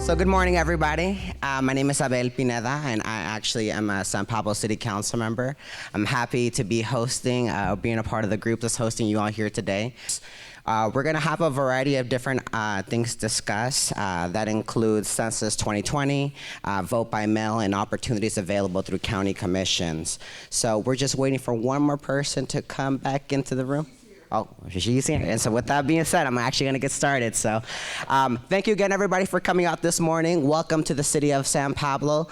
So good morning, everybody. My name is Abel Pineda, and I actually am a San Pablo City Council member. I'm happy to be hosting, being a part of the group that's hosting you all here today. We're going to have a variety of different things discussed. That includes Census 2020, vote by mail, and opportunities available through county commissions. So we're just waiting for one more person to come back into the room. Oh, she's here. And so with that being said, I'm actually going to get started. So thank you again, everybody, for coming out this morning. Welcome to the city of San Pablo.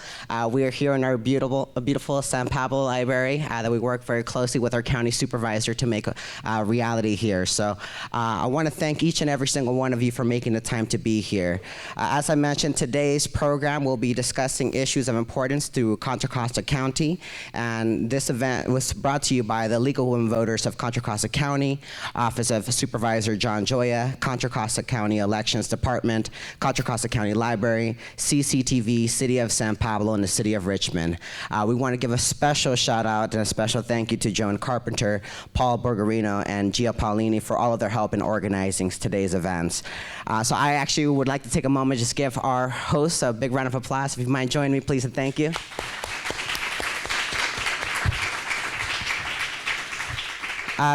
We are here in our beautiful San Pablo library that we work very closely with our county supervisor to make a reality here. So I want to thank each and every single one of you for making the time to be here. As I mentioned, today's program will be discussing issues of importance through Contra Costa County. And this event was brought to you by the League of Women Voters of Contra Costa County, Office of Supervisor John Joya, Contra Costa County Elections Department, Contra Costa County Library, CCTV, City of San Pablo, and the City of Richmond. We want to give a special shout out and a special thank you to Joan Carpenter, Paul Borgarino, and Gia Paulini for all of their help in organizing today's events. So I actually would like to take a moment just give our hosts a big round of applause. If you mind joining me, please, and thank you.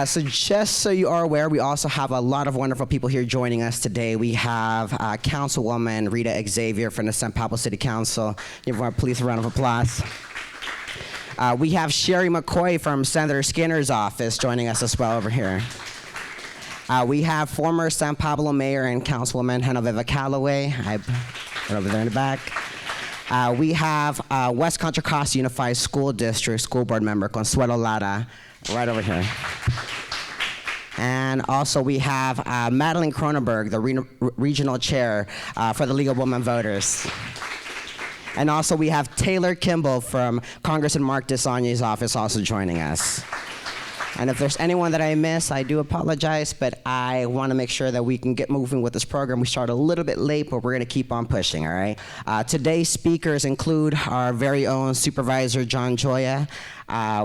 So just so you are aware, we also have a lot of wonderful people here joining us today. We have Councilwoman Rita Xavier from the San Pablo City Council. Give her please a round of applause. We have Sherry McCoy from Senator Skinner's office joining us as well over here. We have former San Pablo Mayor and Councilwoman Genoveva Calloway, right over there in the back. We have West Contra Costa Unified School District School Board Member Consuelo Lara, right over here. And also we have Madeline Cronenberg, the regional chair for the League of Women Voters. And also we have Taylor Kimball from Congressman Mark DeSanya's office also joining us. And if there's anyone that I miss, I do apologize, but I want to make sure that we can get moving with this program. We start a little bit late, but we're going to keep on pushing, all right? Today's speakers include our very own Supervisor John Joya.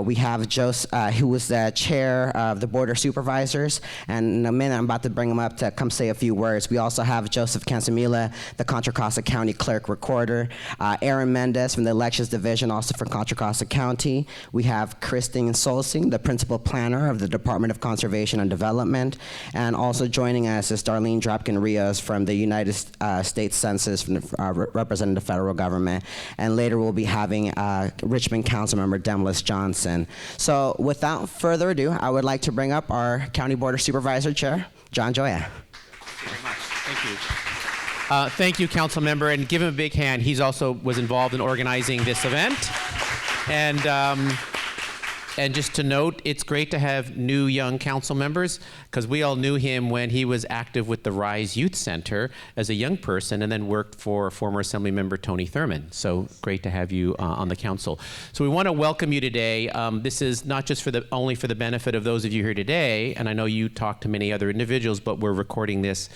We have Joseph, who was the chair of the Board of Supervisors, and in a minute I'm about to bring him up to come say a few words. We also have Joseph Cansamila, the Contra Costa County Clerk Recorder, Aaron Mendez from the Elections Division, also from Contra Costa County. We have Christine Solsing, the Principal Planner of the Department of Conservation and Development, and also joining us is Darlene Dropkin-Rios from the United States Census, representing the federal government, and later we'll be having Richmond Councilmember Demlis Johnson. So without further ado, I would like to bring up our County Board of Supervisor Chair, John Joya. Thank you very much. Thank you. Thank you, Council Member, and give him a big hand. He's also was involved in organizing this event. And just to note, it's great to have new young council members, because we all knew him when he was active with the Rise Youth Center as a young person and then worked for former Assembly Member Tony Thurman. So great to have you on the council. So we want to welcome you today. This is not just only for the benefit of those of you here today, and I know you talked to many other individuals, but we're recording this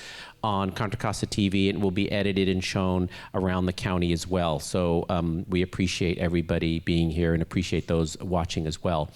on Contra Costa TV and will be edited and shown around the county as well. So we appreciate everybody being here and appreciate those watching as well.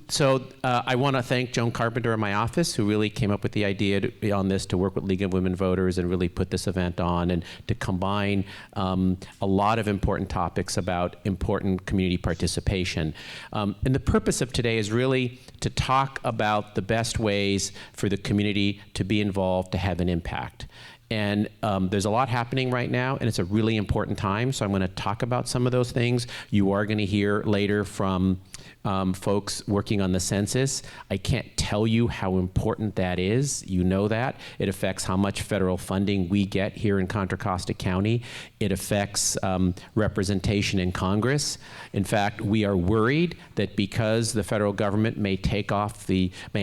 So I want to thank Joan Carpenter in my office, who really came up with the idea on this to work with League of Women Voters and really put this event on and to combine a lot of important topics about important community participation. And the purpose of today is really to talk about the best ways for the community to be involved, to have an impact. And there's a lot happening right now, and it's a really important time, so I'm going to talk about some of those things. You are going to hear later from folks working on the census. I can't tell you how important that is. You know that. It affects how much federal funding we get here in Contra Costa County. It affects representation in Congress. In fact, we are worried that because the federal government may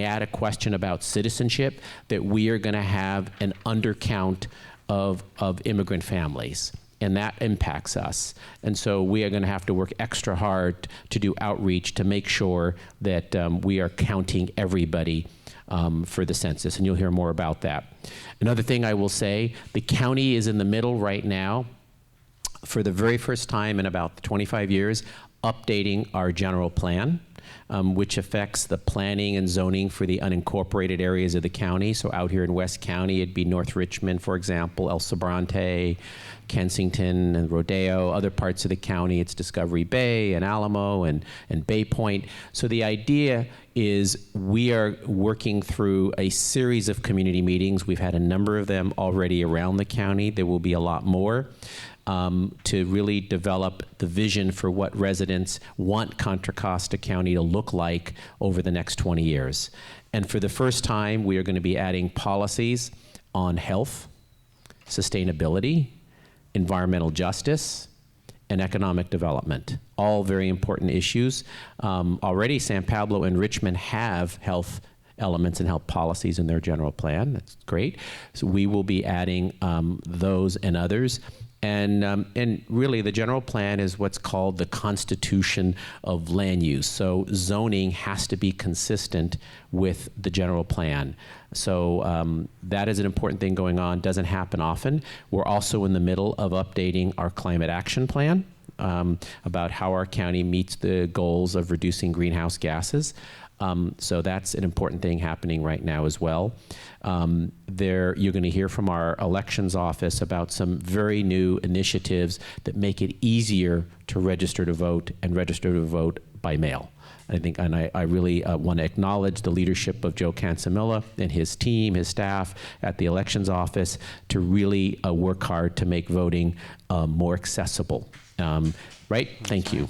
add a question about citizenship, that we are going to have an undercount of immigrant families. And that impacts us. And so we are going to have to work extra hard to do outreach to make sure that we are counting everybody for the census, and you'll hear more about that. Another thing I will say, the county is in the middle right now, for the very first time in about 25 years, updating our general plan, which affects the planning and zoning for the unincorporated areas of the county. So out here in West County, it'd be North Richmond, for example, El Sobrante, Kensington, and Rodeo. Other parts of the county, it's Discovery Bay and Alamo and Bay Point. So the idea is we are working through a series of community meetings. We've had a number of them already around the county. There will be a lot more. To really develop the vision for what residents want Contra Costa County to look like over the next 20 years. And for the first time, we are going to be adding policies on health, sustainability, environmental justice, and economic development. All very important issues. Already, San Pablo and Richmond have health elements and health policies in their general plan. That's great. So we will be adding those and others. And really, the general plan is what's called the constitution of land use. So zoning has to be consistent with the general plan. So that is an important thing going on. Doesn't happen often. We're also in the middle of updating our climate action plan about how our county meets the goals of reducing greenhouse gases. So that's an important thing happening right now as well. You're going to hear from our elections office about some very new initiatives that make it easier to register to vote and register to vote by mail. I really want to acknowledge the leadership of Joe Cansamilla and his team, his staff at the elections office to really work hard to make voting more accessible. Right? Thank you.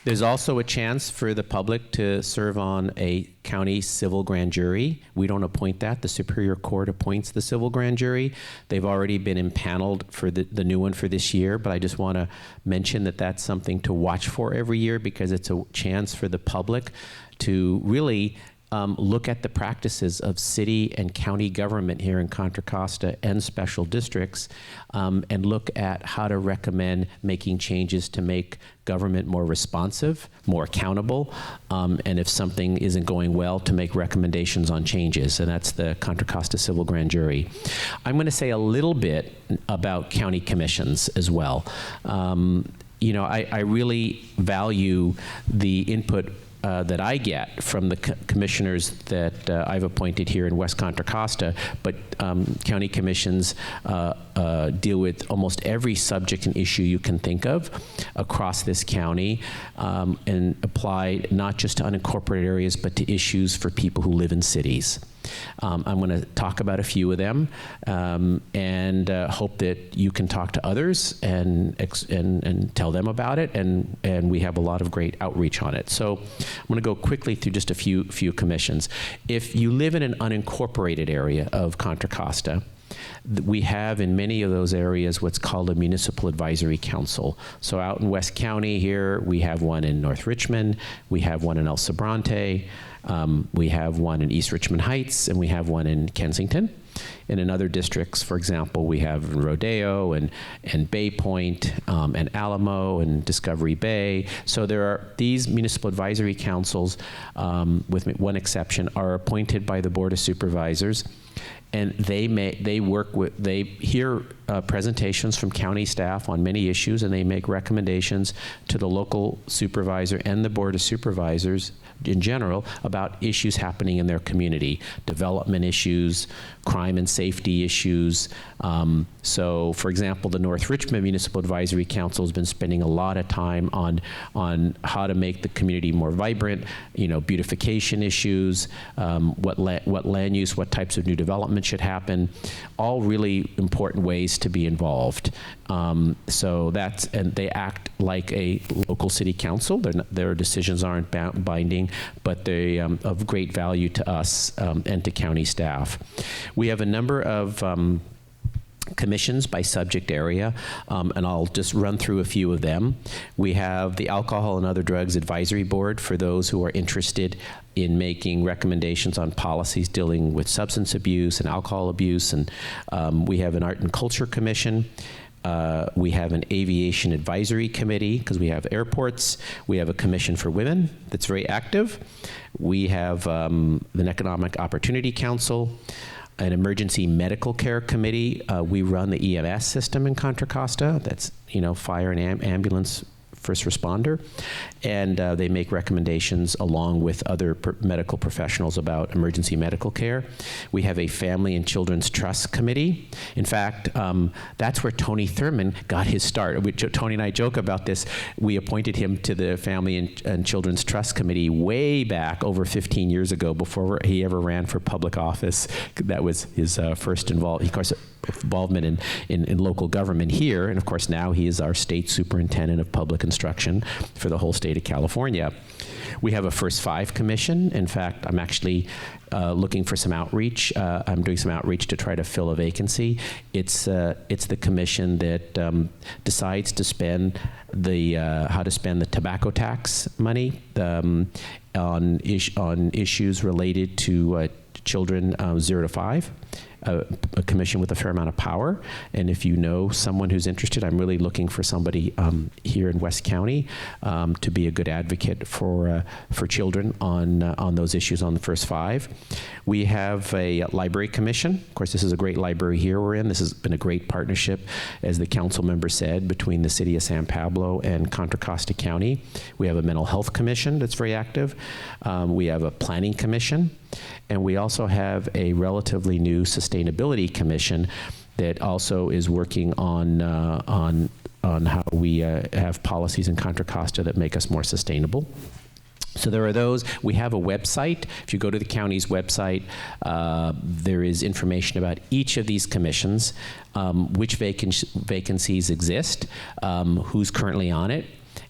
There's also a chance for the public to serve on a county civil grand jury. We don't appoint that. The Superior Court appoints the civil grand jury. They've already been impaneled for the new one for this year, but I just want to mention that that's something to watch for every year because it's a chance for the public to really look at the practices of city and county government here in Contra Costa and special districts and look at how to recommend making changes to make government more responsive, more accountable, and if something isn't going well, to make recommendations on changes. And that's the Contra Costa Civil Grand Jury. I'm going to say a little bit about county commissions as well. I really value the input that I get from the commissioners that I've appointed here in West Contra Costa, but county commissions deal with almost every subject and issue you can think of across this county and apply not just to unincorporated areas, but to issues for people who live in cities. I'm going to talk about a few of them and hope that you can talk to others and tell them about it, and we have a lot of great outreach on it. So I'm going to go quickly through just a few commissions. If you live in an unincorporated area of Contra Costa, we have in many of those areas what's called a municipal advisory council. So out in West County here, we have one in North Richmond, we have one in El Sobrante, we have one in East Richmond Heights, and we have one in Kensington. And in other districts, for example, we have Rodeo and Bay Point and Alamo and Discovery Bay. So there are these municipal advisory councils, with one exception, are appointed by the Board of Supervisors. And they hear presentations from county staff on many issues, and they make recommendations to the local supervisor and the Board of Supervisors in general about issues happening in their community, development issues, crime and safety issues. So, for example, the North Richmond Municipal Advisory Council has been spending a lot of time on how to make the community more vibrant, beautification issues, what land use, what types of new development should happen, all really important ways to be involved. And they act like a local city council. Their decisions aren't binding, but they of great value to us and to county staff. We have a number of commissions by subject area, and I'll just run through a few of them. We have the Alcohol and Other Drugs Advisory Board for those who are interested in making recommendations on policies dealing with substance abuse and alcohol abuse, and we have an Art and Culture Commission. We have an Aviation Advisory Committee because we have airports. We have a Commission for Women that's very active. We have an Economic Opportunity Council. an emergency medical care committee. We run the EMS system in Contra Costa. That's, fire and ambulance first responder, and they make recommendations along with other medical professionals about emergency medical care. We have a Family and Children's Trust Committee. In fact, that's where Tony Thurman got his start. Tony and I joke about this. We appointed him to the Family and Children's Trust Committee way back over 15 years ago, before he ever ran for public office. That was his first involvement in local government here, and of course now he is our state superintendent of public instruction for the whole state of California. We have a First Five Commission. In fact, I'm actually looking for some outreach. I'm doing some outreach to try to fill a vacancy. It's the commission that decides to spend how to spend the tobacco tax money on issues related to children 0 to 5. A commission with a fair amount of power, and if you know someone who's interested, I'm really looking for somebody here in West County to be a good advocate for children on those issues on the First Five. We have a library commission. Of course, this is a great library here we're in. This has been a great partnership, as the council member said, between the city of San Pablo and Contra Costa County. We have a mental health commission that's very active. We have a planning commission. And we also have a relatively new sustainability commission that also is working on how we have policies in Contra Costa that make us more sustainable. So there are those. We have a website. If you go to the county's website, there is information about each of these commissions, which vacancies exist, who's currently on it.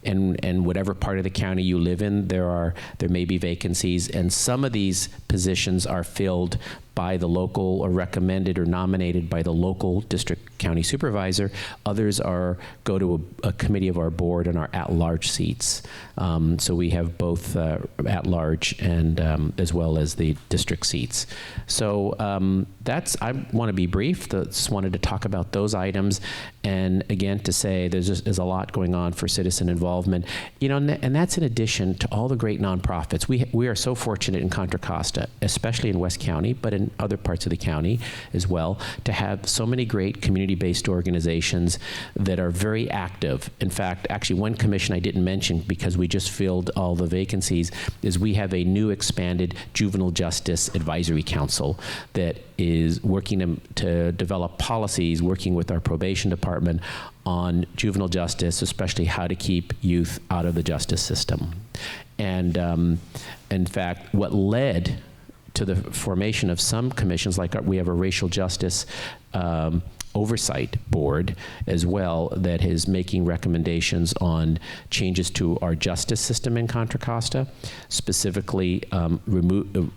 And whatever part of the county you live in, there may be vacancies, and some of these positions are filled by the local, or recommended or nominated by the local district county supervisor. Others go to a committee of our board and are at-large seats. So we have both at-large and as well as the district seats. So I want to be brief. Just wanted to talk about those items, and again to say there's a lot going on for citizen involvement. And that's in addition to all the great nonprofits. We are so fortunate in Contra Costa, especially in West County, but in other parts of the county as well, to have so many great community-based organizations that are very active. In fact, actually one commission I didn't mention because we just filled all the vacancies is we have a new expanded Juvenile Justice Advisory Council that is working to develop policies, working with our probation department on juvenile justice, especially how to keep youth out of the justice system. And in fact, what led to the formation of some commissions, like we have a racial justice oversight board as well, that is making recommendations on changes to our justice system in Contra Costa, specifically eliminating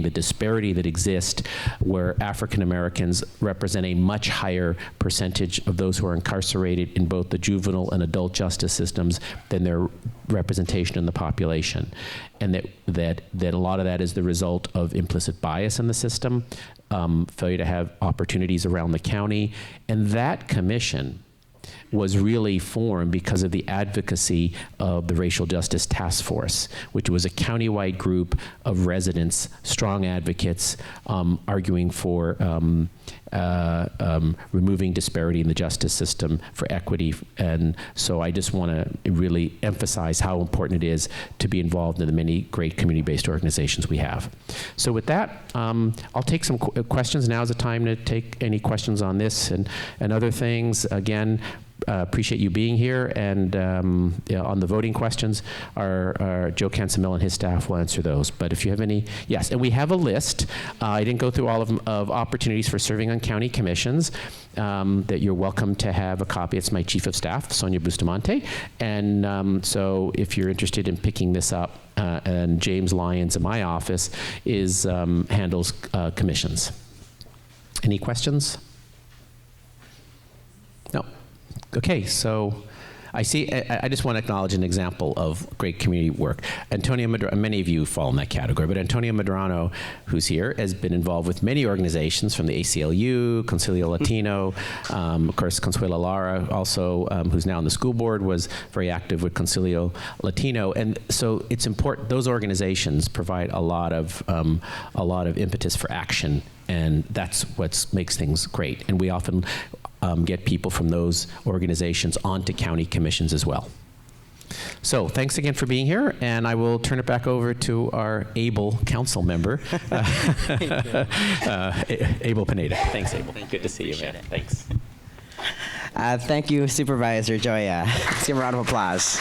the disparity that exists where African Americans represent a much higher percentage of those who are incarcerated in both the juvenile and adult justice systems than their representation in the population. And that a lot of that is the result of implicit bias in the system, failure to have opportunities around the county. And that commission was really formed because of the advocacy of the Racial Justice Task Force, which was a countywide group of residents, strong advocates, arguing for removing disparity in the justice system for equity. And so I just want to really emphasize how important it is to be involved in the many great community-based organizations we have. So with that, I'll take some questions. Now is the time to take any questions on this and other things. Again, appreciate you being here, and on the voting questions, our Joe Cansamil and his staff will answer those. But if you have any, yes, and we have a list. I didn't go through all of them, of opportunities for serving on county commissions, that you're welcome to have a copy. It's my chief of staff, Sonia Bustamante, and so if you're interested in picking this up, and James Lyons in my office handles commissions. Any questions? No. Okay, so I just want to acknowledge an example of great community work. Antonio Medrano, many of you fall in that category, but Antonio Medrano, who's here, has been involved with many organizations from the ACLU, Concilio Latino, of course, Consuelo Lara, also, who's now on the school board, was very active with Concilio Latino. And so it's important, those organizations provide a lot of impetus for action, and that's what makes things great. And we often get people from those organizations onto county commissions as well. So thanks again for being here, and I will turn it back over to our able council member, Abel Pineda. Thanks, Abel. Good to see you, man. Thanks. Thank you, Supervisor Joya. Let's give him a round of applause.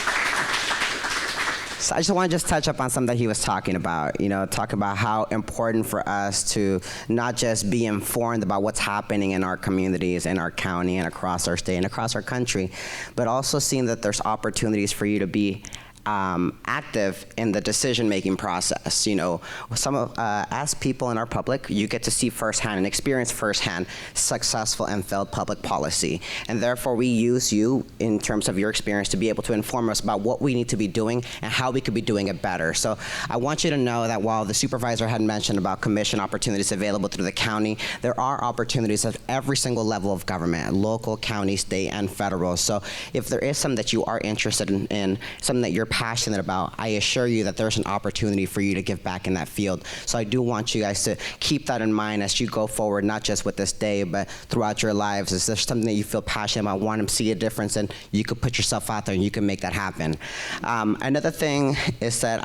So I just want to touch up on something that he was talking about, talk about how important for us to not just be informed about what's happening in our communities, in our county, and across our state, and across our country, but also seeing that there's opportunities for you to be active in the decision-making process. As people in our public, you get to see firsthand and experience firsthand successful and failed public policy. And therefore, we use you in terms of your experience to be able to inform us about what we need to be doing and how we could be doing it better. So I want you to know that while the supervisor had mentioned about commission opportunities available through the county, there are opportunities at every single level of government, local, county, state, and federal. So if there is something that you are interested in something that you're passionate about, I assure you that there's an opportunity for you to give back in that field. So I do want you guys to keep that in mind as you go forward, not just with this day, but throughout your lives. Is there something that you feel passionate about, want to see a difference, and you could put yourself out there and you can make that happen. Another thing is that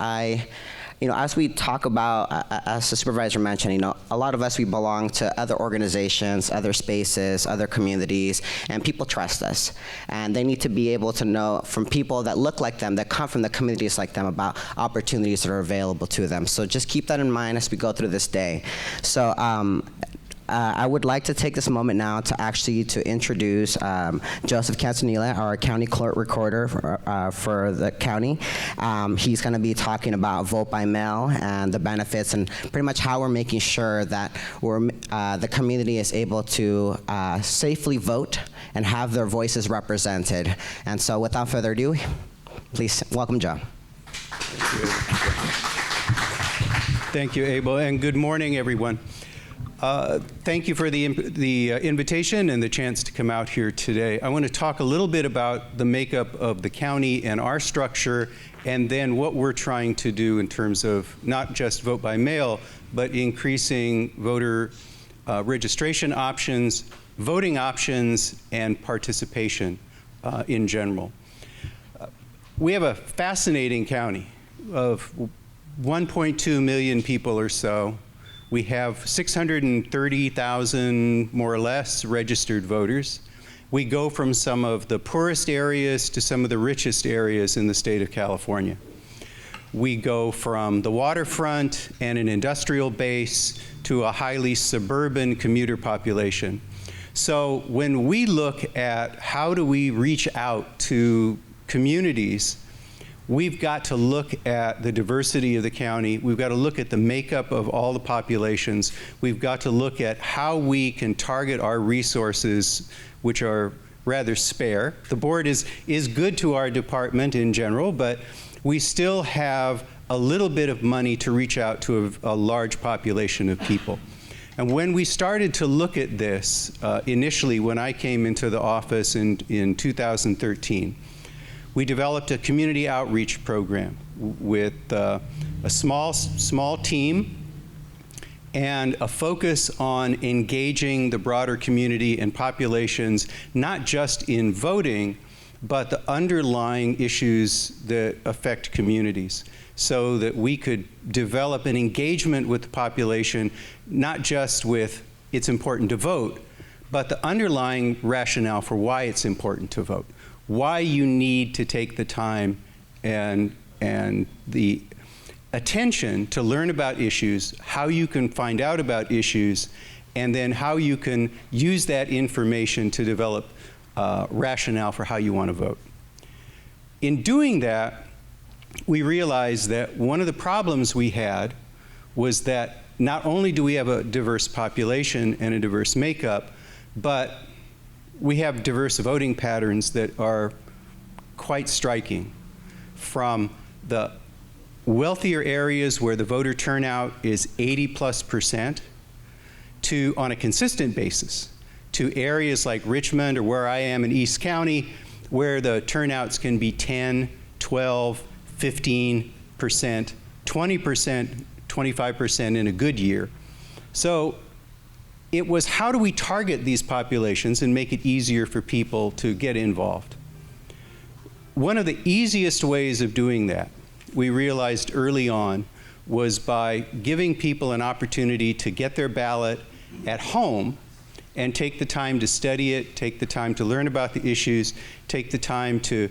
as we talk about, as the supervisor mentioned, a lot of us, we belong to other organizations, other spaces, other communities, and people trust us. And they need to be able to know from people that look like them, that come from the communities like them, about opportunities that are available to them. So just keep that in mind as we go through this day. So I would like to take this moment now to introduce Joseph Castanilla, our county clerk recorder for the county. He's going to be talking about vote by mail and the benefits and pretty much how we're making sure that the community is able to safely vote and have their voices represented. And so without further ado, please welcome Joe. Thank you, Abel, and good morning, everyone. Thank you for the invitation and the chance to come out here today. I want to talk a little bit about the makeup of the county and our structure, and then what we're trying to do in terms of not just vote by mail, but increasing voter registration options, voting options, and participation in general. We have a fascinating county of 1.2 million people or so. We have 630,000, more or less, registered voters. We go from some of the poorest areas to some of the richest areas in the state of California. We go from the waterfront and an industrial base to a highly suburban commuter population. So when we look at how do we reach out to communities, we've got to look at the diversity of the county. We've got to look at the makeup of all the populations. We've got to look at how we can target our resources, which are rather spare. The board is good to our department in general, but we still have a little bit of money to reach out to a large population of people. And when we started to look at this, initially when I came into the office in 2013, we developed a community outreach program with a small team and a focus on engaging the broader community and populations, not just in voting, but the underlying issues that affect communities, so that we could develop an engagement with the population, not just with it's important to vote, but the underlying rationale for why it's important to vote. Why you need to take the time and the attention to learn about issues, how you can find out about issues, and then how you can use that information to develop rationale for how you want to vote. In doing that, we realized that one of the problems we had was that not only do we have a diverse population and a diverse makeup, but we have diverse voting patterns that are quite striking. From the wealthier areas where the voter turnout is 80+% to, on a consistent basis, to areas like Richmond or where I am in East County, where the turnouts can be 10, 12, 15%, 20%, 25% in a good year. So it was, how do we target these populations and make it easier for people to get involved? One of the easiest ways of doing that, we realized early on, was by giving people an opportunity to get their ballot at home and take the time to study it, take the time to learn about the issues, take the time to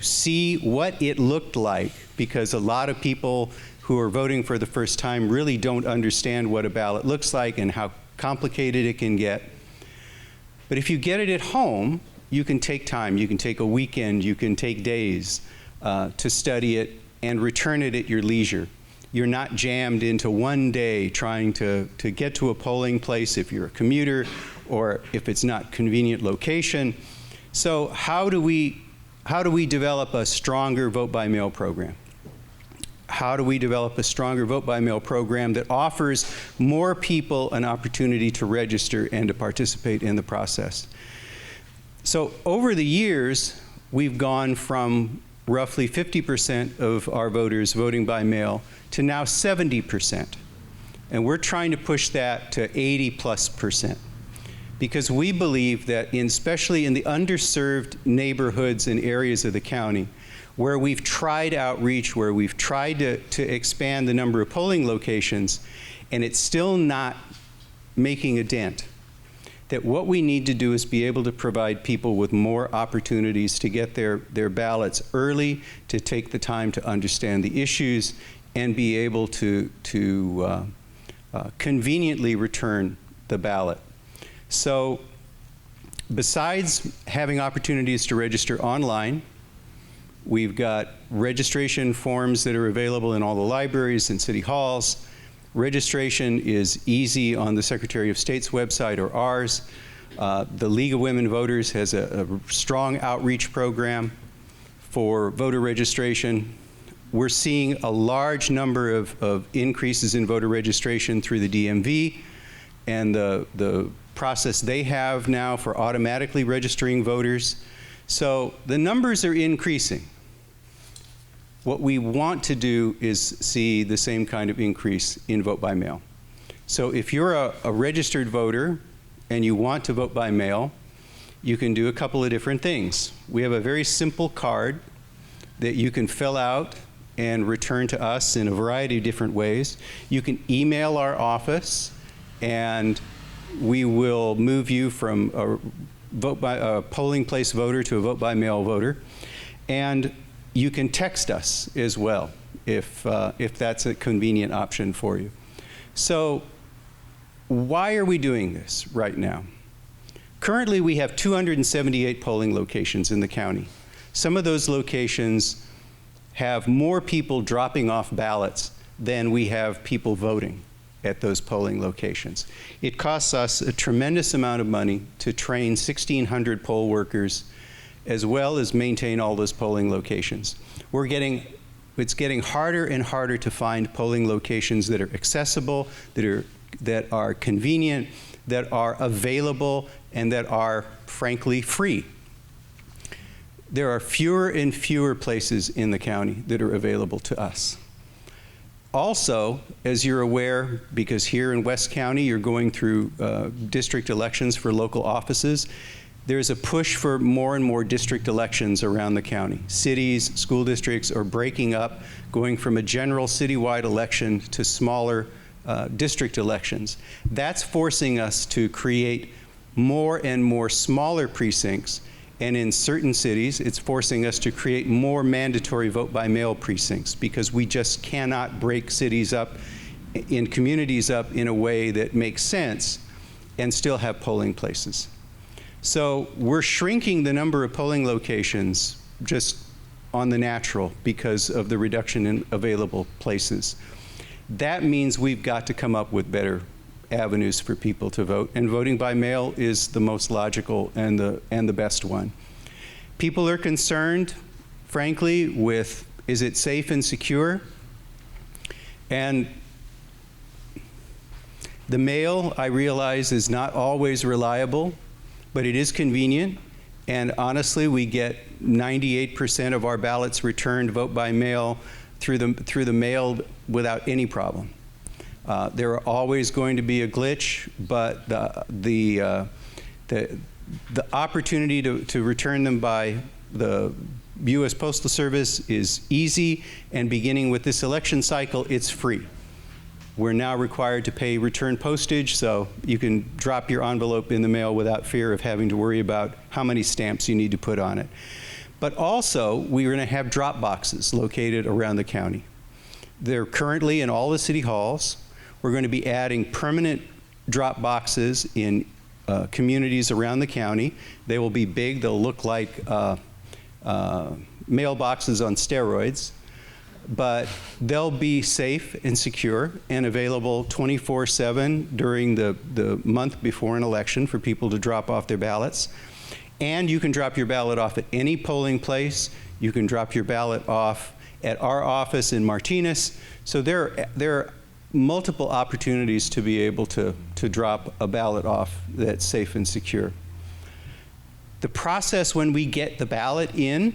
see what it looked like, because a lot of people who are voting for the first time really don't understand what a ballot looks like and how complicated it can get. But if you get it at home, you can take time, you can take a weekend, you can take days to study it and return it at your leisure. You're not jammed into one day trying to get to a polling place if you're a commuter or if it's not convenient location. So how do we develop a stronger vote-by-mail program? How do we develop a stronger vote-by-mail program that offers more people an opportunity to register and to participate in the process? So over the years, we've gone from roughly 50% of our voters voting by mail to now 70%. And we're trying to push that to 80+%. Because we believe that, especially in the underserved neighborhoods and areas of the county, where we've tried outreach, where we've tried to expand the number of polling locations, and it's still not making a dent, that what we need to do is be able to provide people with more opportunities to get their ballots early, to take the time to understand the issues, and be able to conveniently return the ballot. So besides having opportunities to register online, we've got registration forms that are available in all the libraries and city halls. Registration is easy on the Secretary of State's website or ours. The League of Women Voters has a strong outreach program for voter registration. We're seeing a large number of increases in voter registration through the DMV and the process they have now for automatically registering voters. So the numbers are increasing. What we want to do is see the same kind of increase in vote by mail. So if you're a registered voter and you want to vote by mail, you can do a couple of different things. We have a very simple card that you can fill out and return to us in a variety of different ways. You can email our office and we will move you from a polling place voter to a vote by mail voter. And you can text us as well if that's a convenient option for you. So why are we doing this right now? Currently, we have 278 polling locations in the county. Some of those locations have more people dropping off ballots than we have people voting at those polling locations. It costs us a tremendous amount of money to train 1,600 poll workers as well as maintain all those polling locations. It's getting harder and harder to find polling locations that are accessible, that are convenient, that are available, and that are, frankly, free. There are fewer and fewer places in the county that are available to us. Also, as you're aware, because here in West County you're going through district elections for local offices, there's a push for more and more district elections around the county. Cities, school districts are breaking up, going from a general citywide election to smaller district elections. That's forcing us to create more and more smaller precincts, and in certain cities, it's forcing us to create more mandatory vote-by-mail precincts because we just cannot break cities up, in communities up in a way that makes sense and still have polling places. So we're shrinking the number of polling locations just on the natural because of the reduction in available places. That means we've got to come up with better avenues for people to vote, and voting by mail is the most logical and the best one. People are concerned, frankly, with is it safe and secure? And the mail, I realize, is not always reliable, but it is convenient. And honestly, we get 98% of our ballots returned vote by mail through the mail without any problem. There are always going to be a glitch, but the opportunity to return them by the U.S. Postal Service is easy, and beginning with this election cycle, it's free. We're now required to pay return postage, so you can drop your envelope in the mail without fear of having to worry about how many stamps you need to put on it. But also, we're going to have drop boxes located around the county. They're currently in all the city halls. We're going to be adding permanent drop boxes in communities around the county. They will be big. They'll look like mailboxes on steroids, but they'll be safe and secure and available 24/7 during the month before an election for people to drop off their ballots. And you can drop your ballot off at any polling place. You can drop your ballot off at our office in Martinez. So there are multiple opportunities to be able to drop a ballot off that's safe and secure. The process when we get the ballot in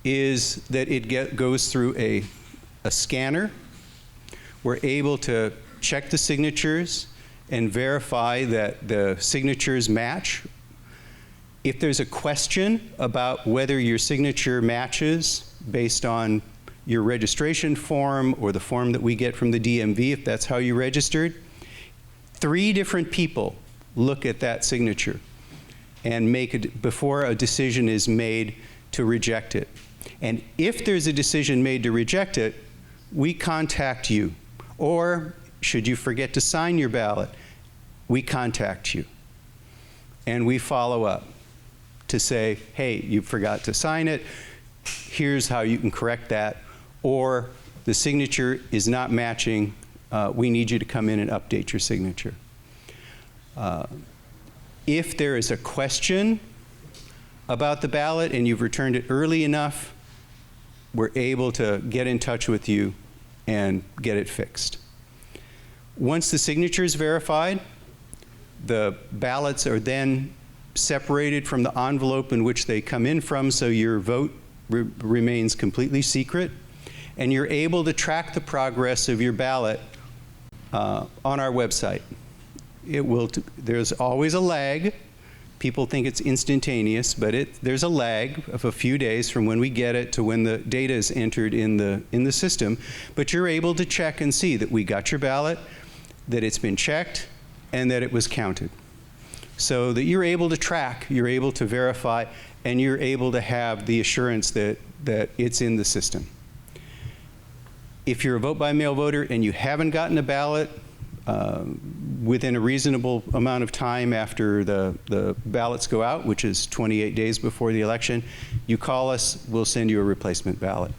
is that it goes through a scanner. We're able to check the signatures and verify that the signatures match. If there's a question about whether your signature matches based on your registration form or the form that we get from the DMV, if that's how you registered, 3 different people look at that signature and make it before a decision is made to reject it. And if there's a decision made to reject it, we contact you. Or should you forget to sign your ballot, we contact you. And we follow up to say, hey, you forgot to sign it. Here's how you can correct that. Or the signature is not matching. We need you to come in and update your signature. If there is a question about the ballot and you've returned it early enough, we're able to get in touch with you and get it fixed. Once the signature is verified, the ballots are then separated from the envelope in which they come in from, so your vote remains completely secret, and you're able to track the progress of your ballot on our website. There's always a lag. People think it's instantaneous, but there's a lag of a few days from when we get it to when the data is entered in the system. But you're able to check and see that we got your ballot, that it's been checked, and that it was counted. So that you're able to track, you're able to verify, and you're able to have the assurance that it's in the system. If you're a vote-by-mail voter and you haven't gotten a ballot within a reasonable amount of time after the ballots go out, which is 28 days before the election, you call us, we'll send you a replacement ballot.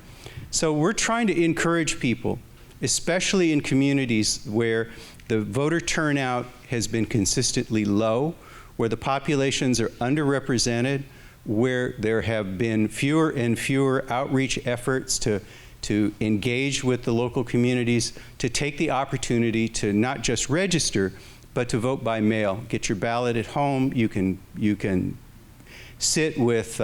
So we're trying to encourage people, especially in communities where the voter turnout has been consistently low, where the populations are underrepresented, where there have been fewer and fewer outreach efforts to engage with the local communities, to take the opportunity to not just register, but to vote by mail. Get your ballot at home. You can sit with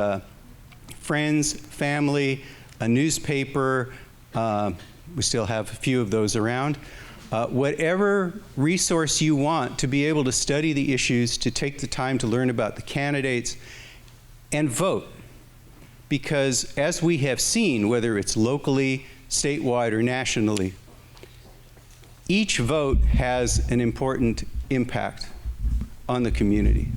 friends, family, a newspaper. We still have a few of those around. Whatever resource you want to be able to study the issues, to take the time to learn about the candidates, and vote. Because as we have seen, whether it's locally, statewide, or nationally, each vote has an important impact on the community.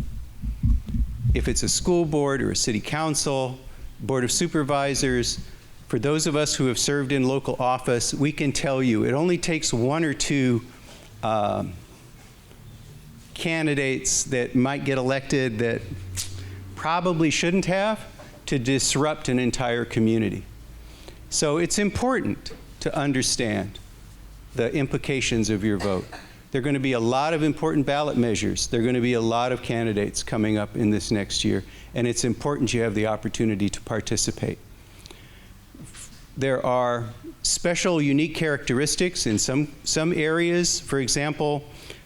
If it's a school board or a city council, board of supervisors, for those of us who have served in local office, we can tell you it only takes 1 or 2 candidates that might get elected that probably shouldn't have to disrupt an entire community. So it's important to understand the implications of your vote. There are going to be a lot of important ballot measures. There are going to be a lot of candidates coming up in this next year, and it's important you have the opportunity to participate. There are special, unique characteristics in some areas. For example,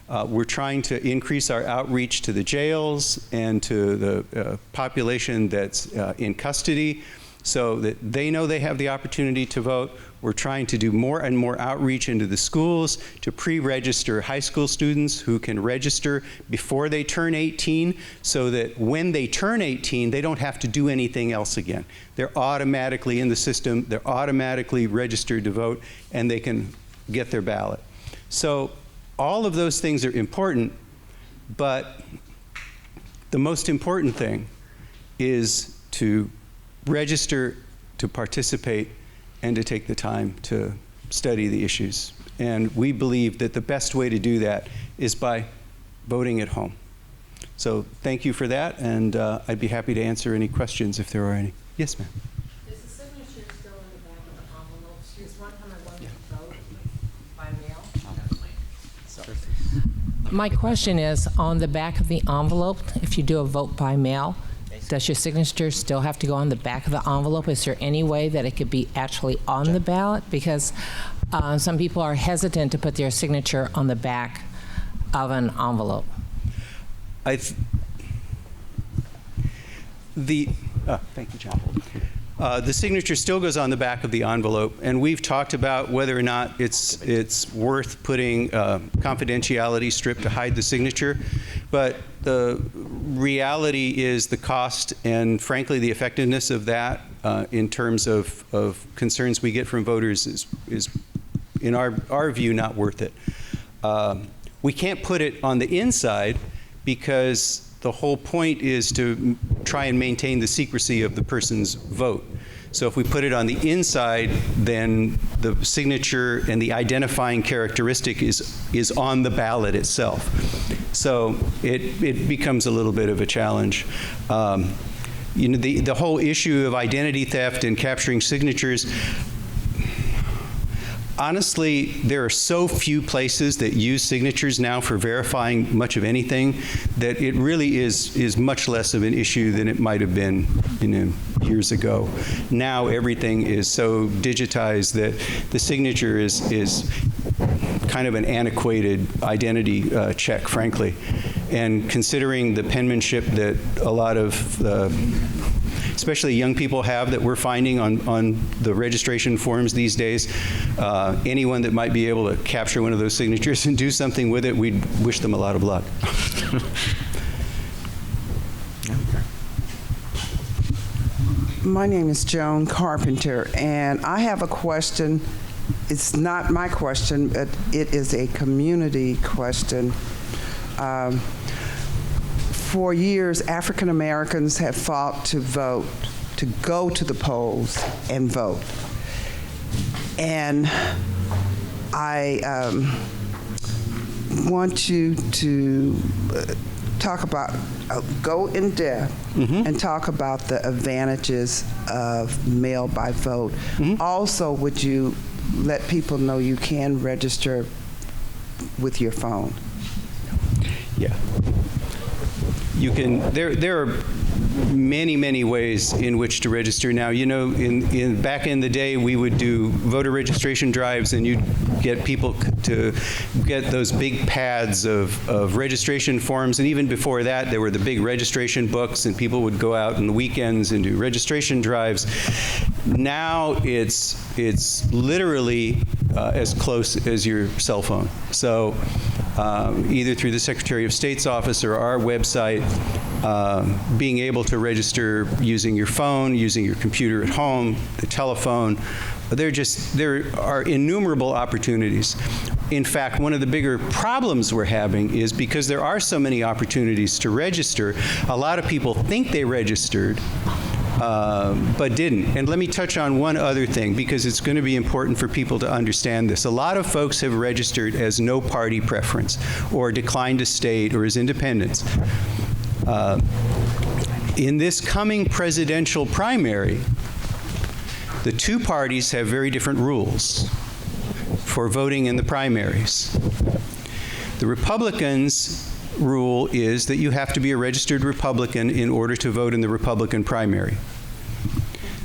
we're trying to increase our outreach to the jails and to the population that's in custody so that they know they have the opportunity to vote. We're trying to do more and more outreach into the schools to pre-register high school students who can register before they turn 18 so that when they turn 18, they don't have to do anything else again. They're automatically in the system, they're automatically registered to vote, and they can get their ballot. So all of those things are important, but the most important thing is to register, to participate, and to take the time to study the issues. And we believe that the best way to do that is by voting at home. So thank you for that, and I'd be happy to answer any questions if there are any. Yes, ma'am. Is the signature still in the back of the envelopes? Because one time I wanted to vote by mail. My question is, on the back of the envelope, if you do a vote by mail, does your signature still have to go on the back of the envelope? Is there any way that it could be actually on the ballot? Because some people are hesitant to put their signature on the back of an envelope. Thank you, John. The signature still goes on the back of the envelope, and we've talked about whether or not it's worth putting a confidentiality strip to hide the signature, but the reality is the cost and, frankly, the effectiveness of that in terms of concerns we get from voters is in our view, not worth it. We can't put it on the inside because the whole point is to try and maintain the secrecy of the person's vote. So if we put it on the inside, then the signature and the identifying characteristic is on the ballot itself. So it becomes a little bit of a challenge. You know, the whole issue of identity theft and capturing signatures, honestly, there are so few places that use signatures now for verifying much of anything that it really is much less of an issue than it might have been, you know, years ago. Now everything is so digitized that the signature is kind of an antiquated identity check, frankly. And considering the penmanship that a lot of especially young people have that we're finding on the registration forms these days, anyone that might be able to capture one of those signatures and do something with it, we'd wish them a lot of luck. My name is Joan Carpenter, and I have a question. It's not my question, but it is a community question. For years, African Americans have fought to vote, to go to the polls and vote. And I want you to talk about, go in depth and talk about the advantages of mail by vote. Also, would you let people know you can register with your phone? Yeah. You can, there are many ways in which to register now. You know, back in the day, we would do voter registration drives, and you'd get people to get those big pads of registration forms. And even before that, there were the big registration books, and people would go out on the weekends and do registration drives. Now it's literally as close as your cell phone. So either through the Secretary of State's office or our website, being able to register using your phone, using your computer at home, the telephone, there are innumerable opportunities. In fact, one of the bigger problems we're having is because there are so many opportunities to register, a lot of people think they registered, but didn't. And let me touch on one other thing, because it's going to be important for people to understand this. A lot of folks have registered as no party preference, or declined to state, or as independents. In this coming presidential primary, the two parties have very different rules for voting in the primaries. The Republicans' rule is that you have to be a registered Republican in order to vote in the Republican primary.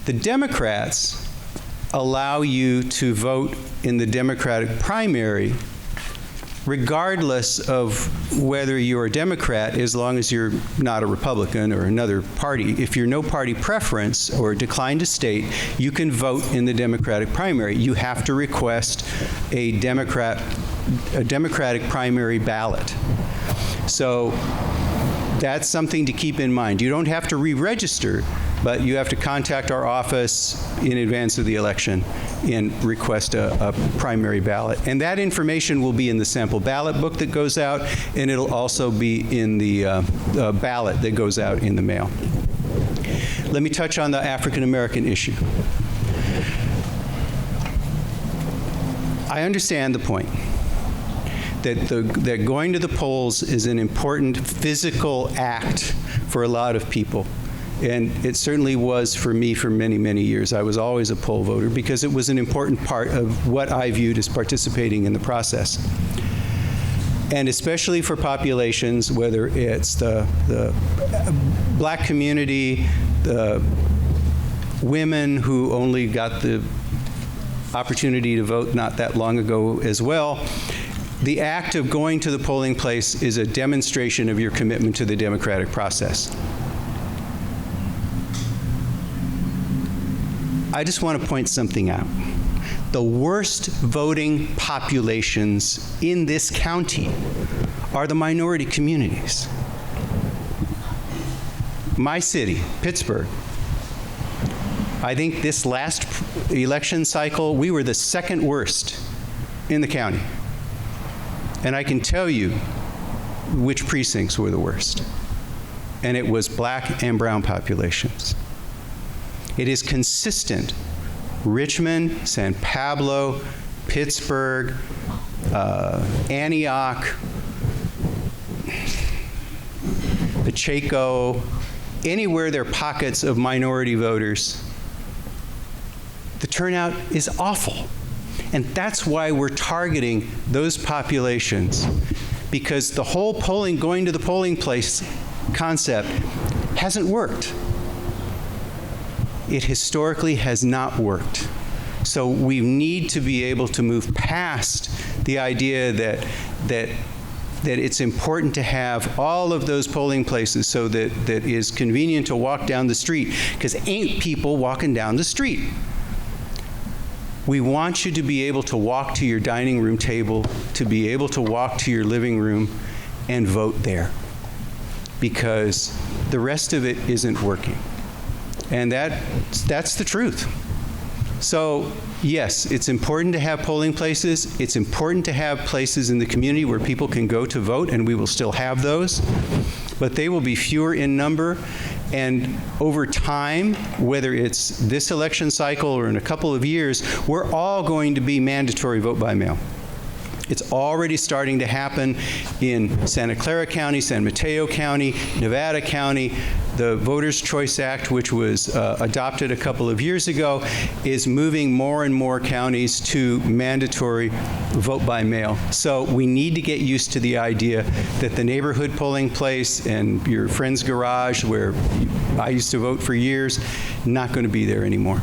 The Democrats allow you to vote in the Democratic primary regardless of whether you're a Democrat, as long as you're not a Republican or another party. If you're no party preference or decline to state, you can vote in the Democratic primary. You have to request a Democratic primary ballot. So that's something to keep in mind. You don't have to re-register, but you have to contact our office in advance of the election and request a primary ballot. And that information will be in the sample ballot book that goes out, and it'll also be in the ballot that goes out in the mail. Let me touch on the African American issue. I understand the point that going to the polls is an important physical act for a lot of people. And it certainly was for me for many, many years. I was always a poll voter because it was an important part of what I viewed as participating in the process. And especially for populations, whether it's the black community, the women who only got the opportunity to vote not that long ago as well, the act of going to the polling place is a demonstration of your commitment to the democratic process. I just want to point something out. The worst voting populations in this county are the minority communities. My city, Pittsburgh, I think this last election cycle, we were the second worst in the county. And I can tell you which precincts were the worst. And it was black and brown populations. It is consistent. Richmond, San Pablo, Pittsburgh, Antioch, Pacheco, anywhere there are pockets of minority voters, the turnout is awful. And that's why we're targeting those populations, because the whole going to the polling place concept hasn't worked. It historically has not worked. So we need to be able to move past the idea that it's important to have all of those polling places so that is convenient to walk down the street, because ain't people walking down the street. We want you to be able to walk to your dining room table, to be able to walk to your living room and vote there, because the rest of it isn't working. And that's the truth. So yes, it's important to have polling places. It's important to have places in the community where people can go to vote, and we will still have those. But they will be fewer in number. And over time, whether it's this election cycle or in a couple of years, we're all going to be mandatory vote by mail. It's already starting to happen in Santa Clara County, San Mateo County, Nevada County. The Voters' Choice Act, which was adopted a couple of years ago, is moving more and more counties to mandatory vote by mail. So we need to get used to the idea that the neighborhood polling place and your friend's garage, where I used to vote for years, not going to be there anymore.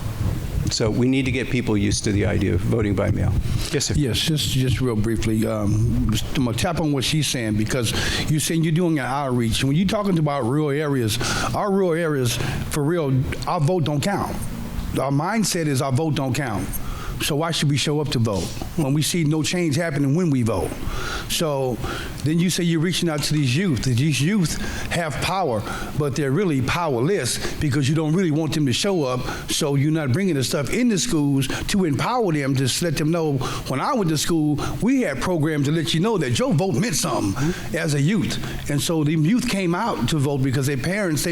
So we need to get people used to the idea of voting by mail. Yes, sir. Yes, just real briefly. I'm going to tap on what she's saying, because you're saying you're doing an outreach. When you're talking about rural areas, our rural areas, for real, our vote don't count. Our mindset is our vote don't count. So why should we show up to vote when we see no change happening when we vote? So then you say you're reaching out to these youth. These youth have power, but they're really powerless because you don't really want them to show up. So you're not bringing the stuff into schools to empower them, to let them know. When I went to school, we had programs to let you know that your vote meant something as a youth. And so the youth came out to vote because they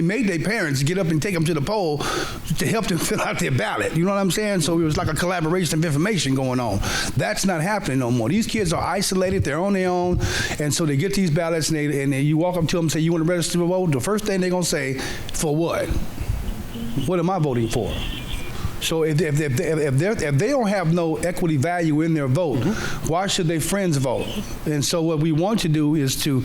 made their parents get up and take them to the poll to help them fill out their ballot. You know what I'm saying? So it was like a collaboration of information going on. That's not happening no more. These kids are isolated. They're on their own. And so they get these ballots, and you walk up to them and say, you want to register to vote? The first thing they're going to say, for what? What am I voting for? So if they don't have no equity value in their vote, why should their friends vote? And so what we want to do is to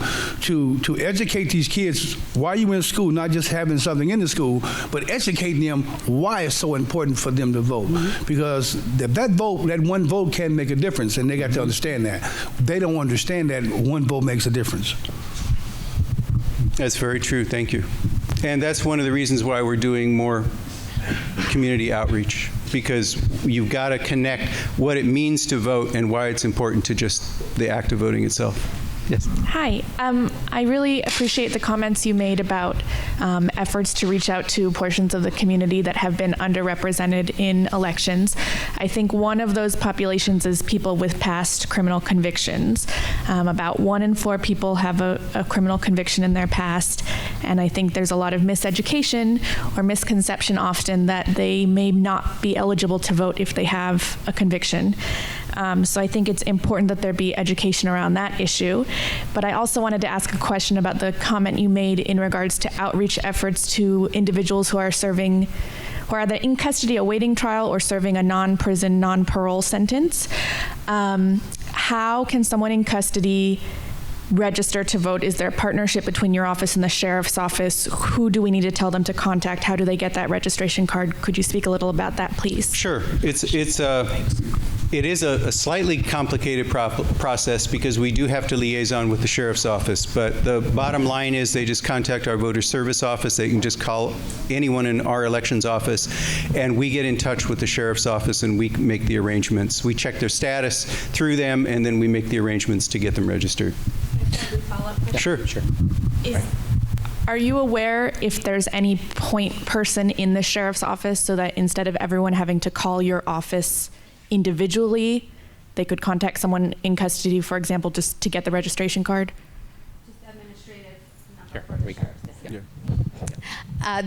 educate these kids while you're in school, not just having something in the school, but educating them why it's so important for them to vote. Because that one vote can make a difference, and they got to understand that. They don't understand that one vote makes a difference. That's very true. Thank you. And that's one of the reasons why we're doing more community outreach, because you've got to connect what it means to vote and why it's important to just the act of voting itself. Yes. Hi. I really appreciate the comments you made about efforts to reach out to portions of the community that have been underrepresented in elections. I think one of those populations is people with past criminal convictions. About 1 in 4 people have a criminal conviction in their past, and I think there's a lot of miseducation or misconception often that they may not be eligible to vote if they have a conviction. So I think it's important that there be education around that issue. But I also wanted to ask a question about the comment you made in regards to outreach efforts to individuals who are serving, who are either in custody awaiting trial or serving a non-prison, non-parole sentence. How can someone in custody register to vote? Is there a partnership between your office and the sheriff's office? Who do we need to tell them to contact? How do they get that registration card? Could you speak a little about that, please? Sure. It is a slightly complicated process because we do have to liaison with the sheriff's office, but the bottom line is they just contact our voter service office. They can just call anyone in our elections office, and we get in touch with the sheriff's office and we make the arrangements. We check their status through them, and then we make the arrangements to get them registered. Sure. Are you aware if there's any point person in the sheriff's office so that instead of everyone having to call your office individually, they could contact someone in custody, for example, just to get the registration card? Just administrative number for the sheriff's.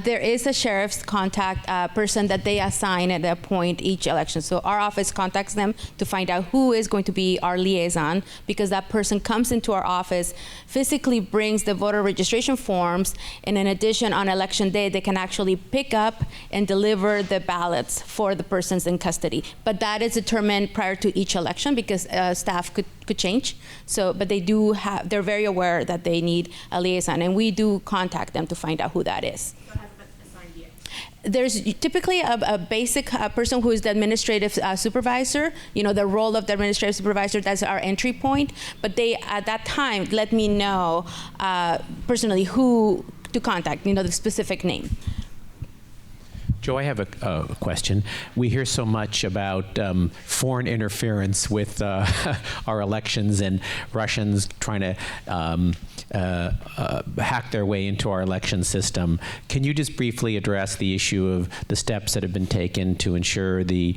There is a sheriff's contact person that they assign and appoint each election. So our office contacts them to find out who is going to be our liaison, because that person comes into our office, physically brings the voter registration forms, and in addition, on election day, they can actually pick up and deliver the ballots for the persons in custody. But that is determined prior to each election because staff could change. So, but they're very aware that they need a liaison, and we do contact them to find out who that is. So it hasn't been assigned yet. There's typically a basic person who is the administrative supervisor, the role of the administrative supervisor, that's our entry point. But they, at that time, let me know personally who to contact, the specific name. Joe, I have a question. We hear so much about foreign interference with our elections and Russians trying to hack their way into our election system. Can you just briefly address the issue of the steps that have been taken to ensure the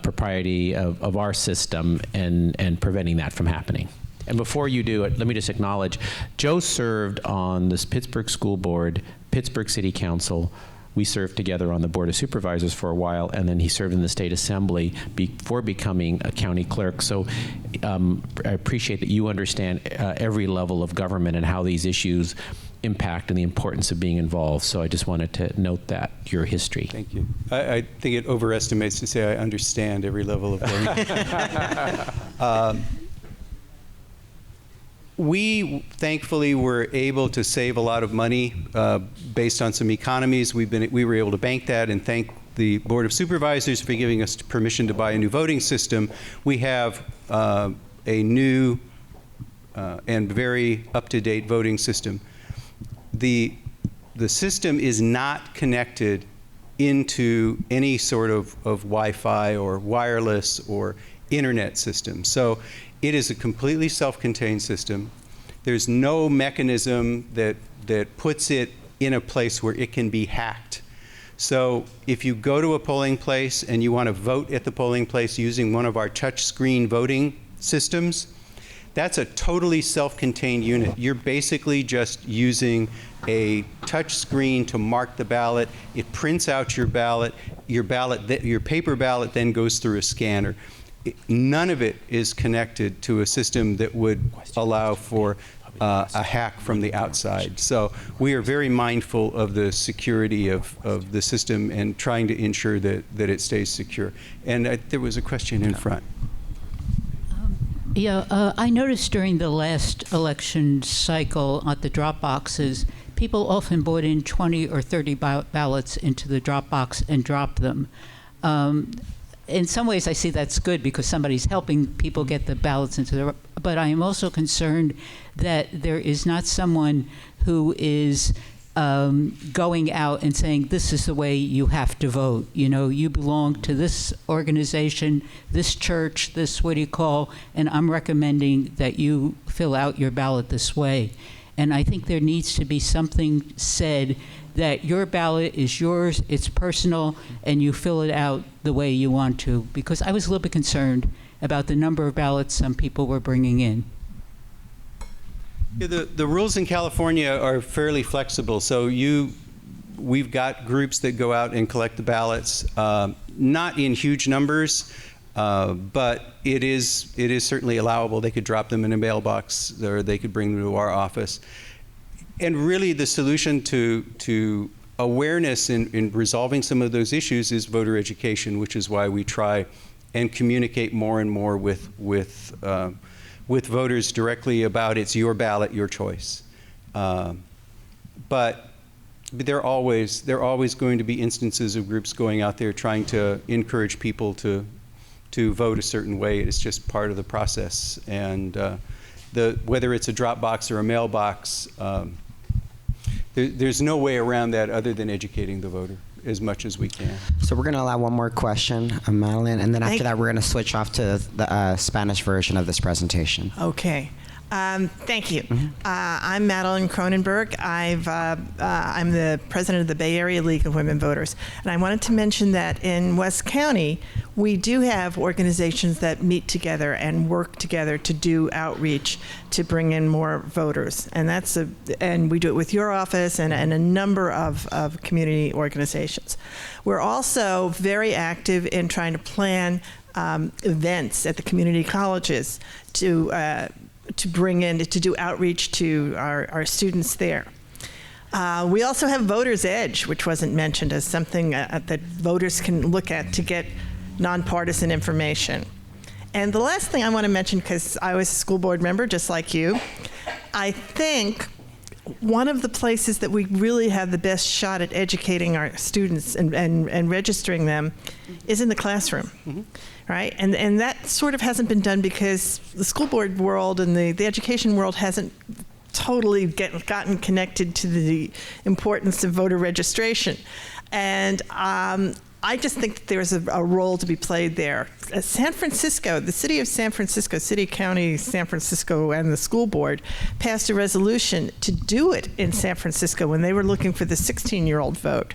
propriety of our system and preventing that from happening? And before you do it, let me just acknowledge, Joe served on this Pittsburgh School Board, Pittsburgh City Council. We served together on the Board of Supervisors for a while, and then he served in the State Assembly before becoming a county clerk. So I appreciate that you understand every level of government and how these issues impact and the importance of being involved. So I just wanted to note that, your history. Thank you. I think it overestimates to say I understand every level of government. We thankfully were able to save a lot of money based on some economies. We were able to bank that, and thank the Board of Supervisors for giving us permission to buy a new voting system. We have a new and very up-to-date voting system. The system is not connected into any sort of Wi-Fi or wireless or internet system. So it is a completely self-contained system. There's no mechanism that puts it in a place where it can be hacked. So if you go to a polling place and you want to vote at the polling place using one of our touchscreen voting systems, that's a totally self-contained unit. You're basically just using a touch screen to mark the ballot. It prints out your ballot. Your paper ballot then goes through a scanner. None of it is connected to a system that would allow for a hack from the outside. So we are very mindful of the security of the system and trying to ensure that it stays secure. And there was a question in front. I noticed during the last election cycle at the drop boxes, people often brought in 20 or 30 ballots into the drop box and dropped them. In some ways, I see that's good because somebody's helping people get the ballots into the. But I am also concerned that there is not someone who is going out and saying, this is the way you have to vote. You know, you belong to this organization, this church, this what do you call, and I'm recommending that you fill out your ballot this way. And I think there needs to be something said that your ballot is yours, it's personal, and you fill it out the way you want to. Because I was a little bit concerned about the number of ballots some people were bringing in. Yeah, the rules in California are fairly flexible. So we've got groups that go out and collect the ballots, not in huge numbers, but it is certainly allowable. They could drop them in a mailbox, or they could bring them to our office. And really, the solution to awareness in resolving some of those issues is voter education, which is why we try and communicate more and more with voters directly about it's your ballot, your choice. But there are always going to be instances of groups going out there trying to encourage people to vote a certain way. It's just part of the process. And whether it's a drop box or a mailbox, there's no way around that other than educating the voter as much as we can. So we're going to allow one more question, Madeline, and then after that, we're going to switch off to the Spanish version of this presentation. Okay. Thank you. Mm-hmm. I'm Madeline Cronenberg. I'm the president of the Bay Area League of Women Voters. And I wanted to mention that in West County, we do have organizations that meet together and work together to do outreach to bring in more voters. And and we do it with your office and a number of community organizations. We're also very active in trying to plan events at the community colleges to bring in, to do outreach to our students there. We also have Voters Edge, which wasn't mentioned as something that voters can look at to get nonpartisan information. And the last thing I want to mention, because I was a school board member just like you, I think one of the places that we really have the best shot at educating our students and registering them is in the classroom. Mm-hmm. Right? And that sort of hasn't been done because the school board world and the education world hasn't totally gotten connected to the importance of voter registration. And I just think that there's a role to be played there. San Francisco, the city of San Francisco, City, County, San Francisco, and the school board passed a resolution to do it in San Francisco when they were looking for the 16-year-old vote.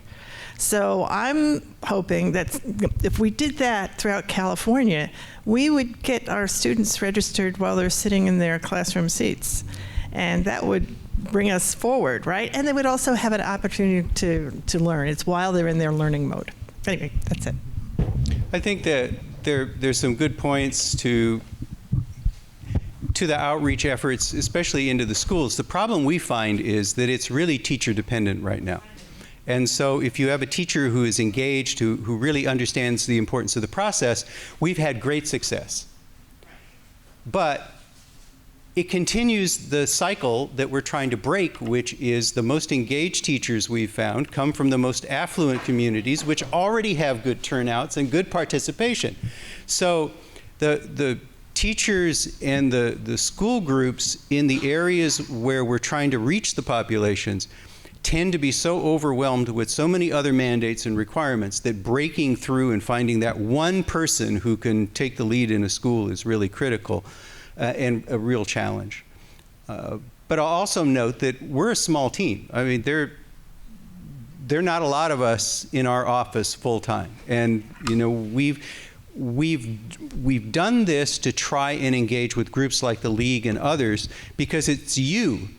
So I'm hoping that if we did that throughout California, we would get our students registered while they're sitting in their classroom seats. And that would bring us forward, right? And they would also have an opportunity to learn. It's while they're in their learning mode. Anyway, that's it. I think that there's some good points to the outreach efforts, especially into the schools. The problem we find is that it's really teacher dependent right now. And so if you have a teacher who is engaged, who really understands the importance of the process, we've had great success. But it continues the cycle that we're trying to break, which is the most engaged teachers we've found come from the most affluent communities, which already have good turnouts and good participation. So the teachers and the school groups in the areas where we're trying to reach the populations tend to be so overwhelmed with so many other mandates and requirements that breaking through and finding that one person who can take the lead in a school is really critical and a real challenge. But I'll also note that we're a small team. I mean, there are not a lot of us in our office full time, and you know we've done this to try and engage with groups like the League and others because it's you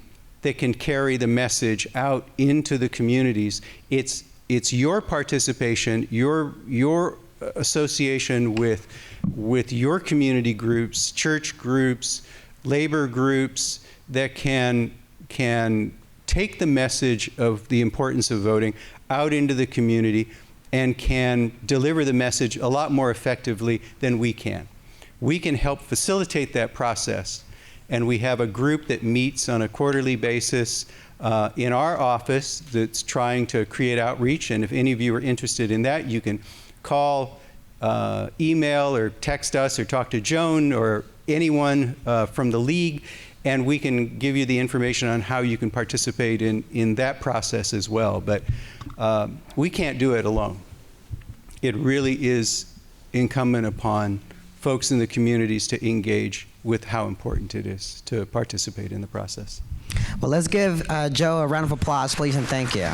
that can carry the message out into the communities. It's your participation, your association with your community groups, church groups, labor groups, that can take the message of the importance of voting out into the community and can deliver the message a lot more effectively than we can. We can help facilitate that process, and we have a group that meets on a quarterly basis in our office that's trying to create outreach, and if any of you are interested in that, you can call, email, or text us, or talk to Joan or anyone from the league, and we can give you the information on how you can participate in that process as well. But we can't do it alone. It really is incumbent upon folks in the communities to engage with how important it is to participate in the process. Well, let's give Joe a round of applause, please, and thank you.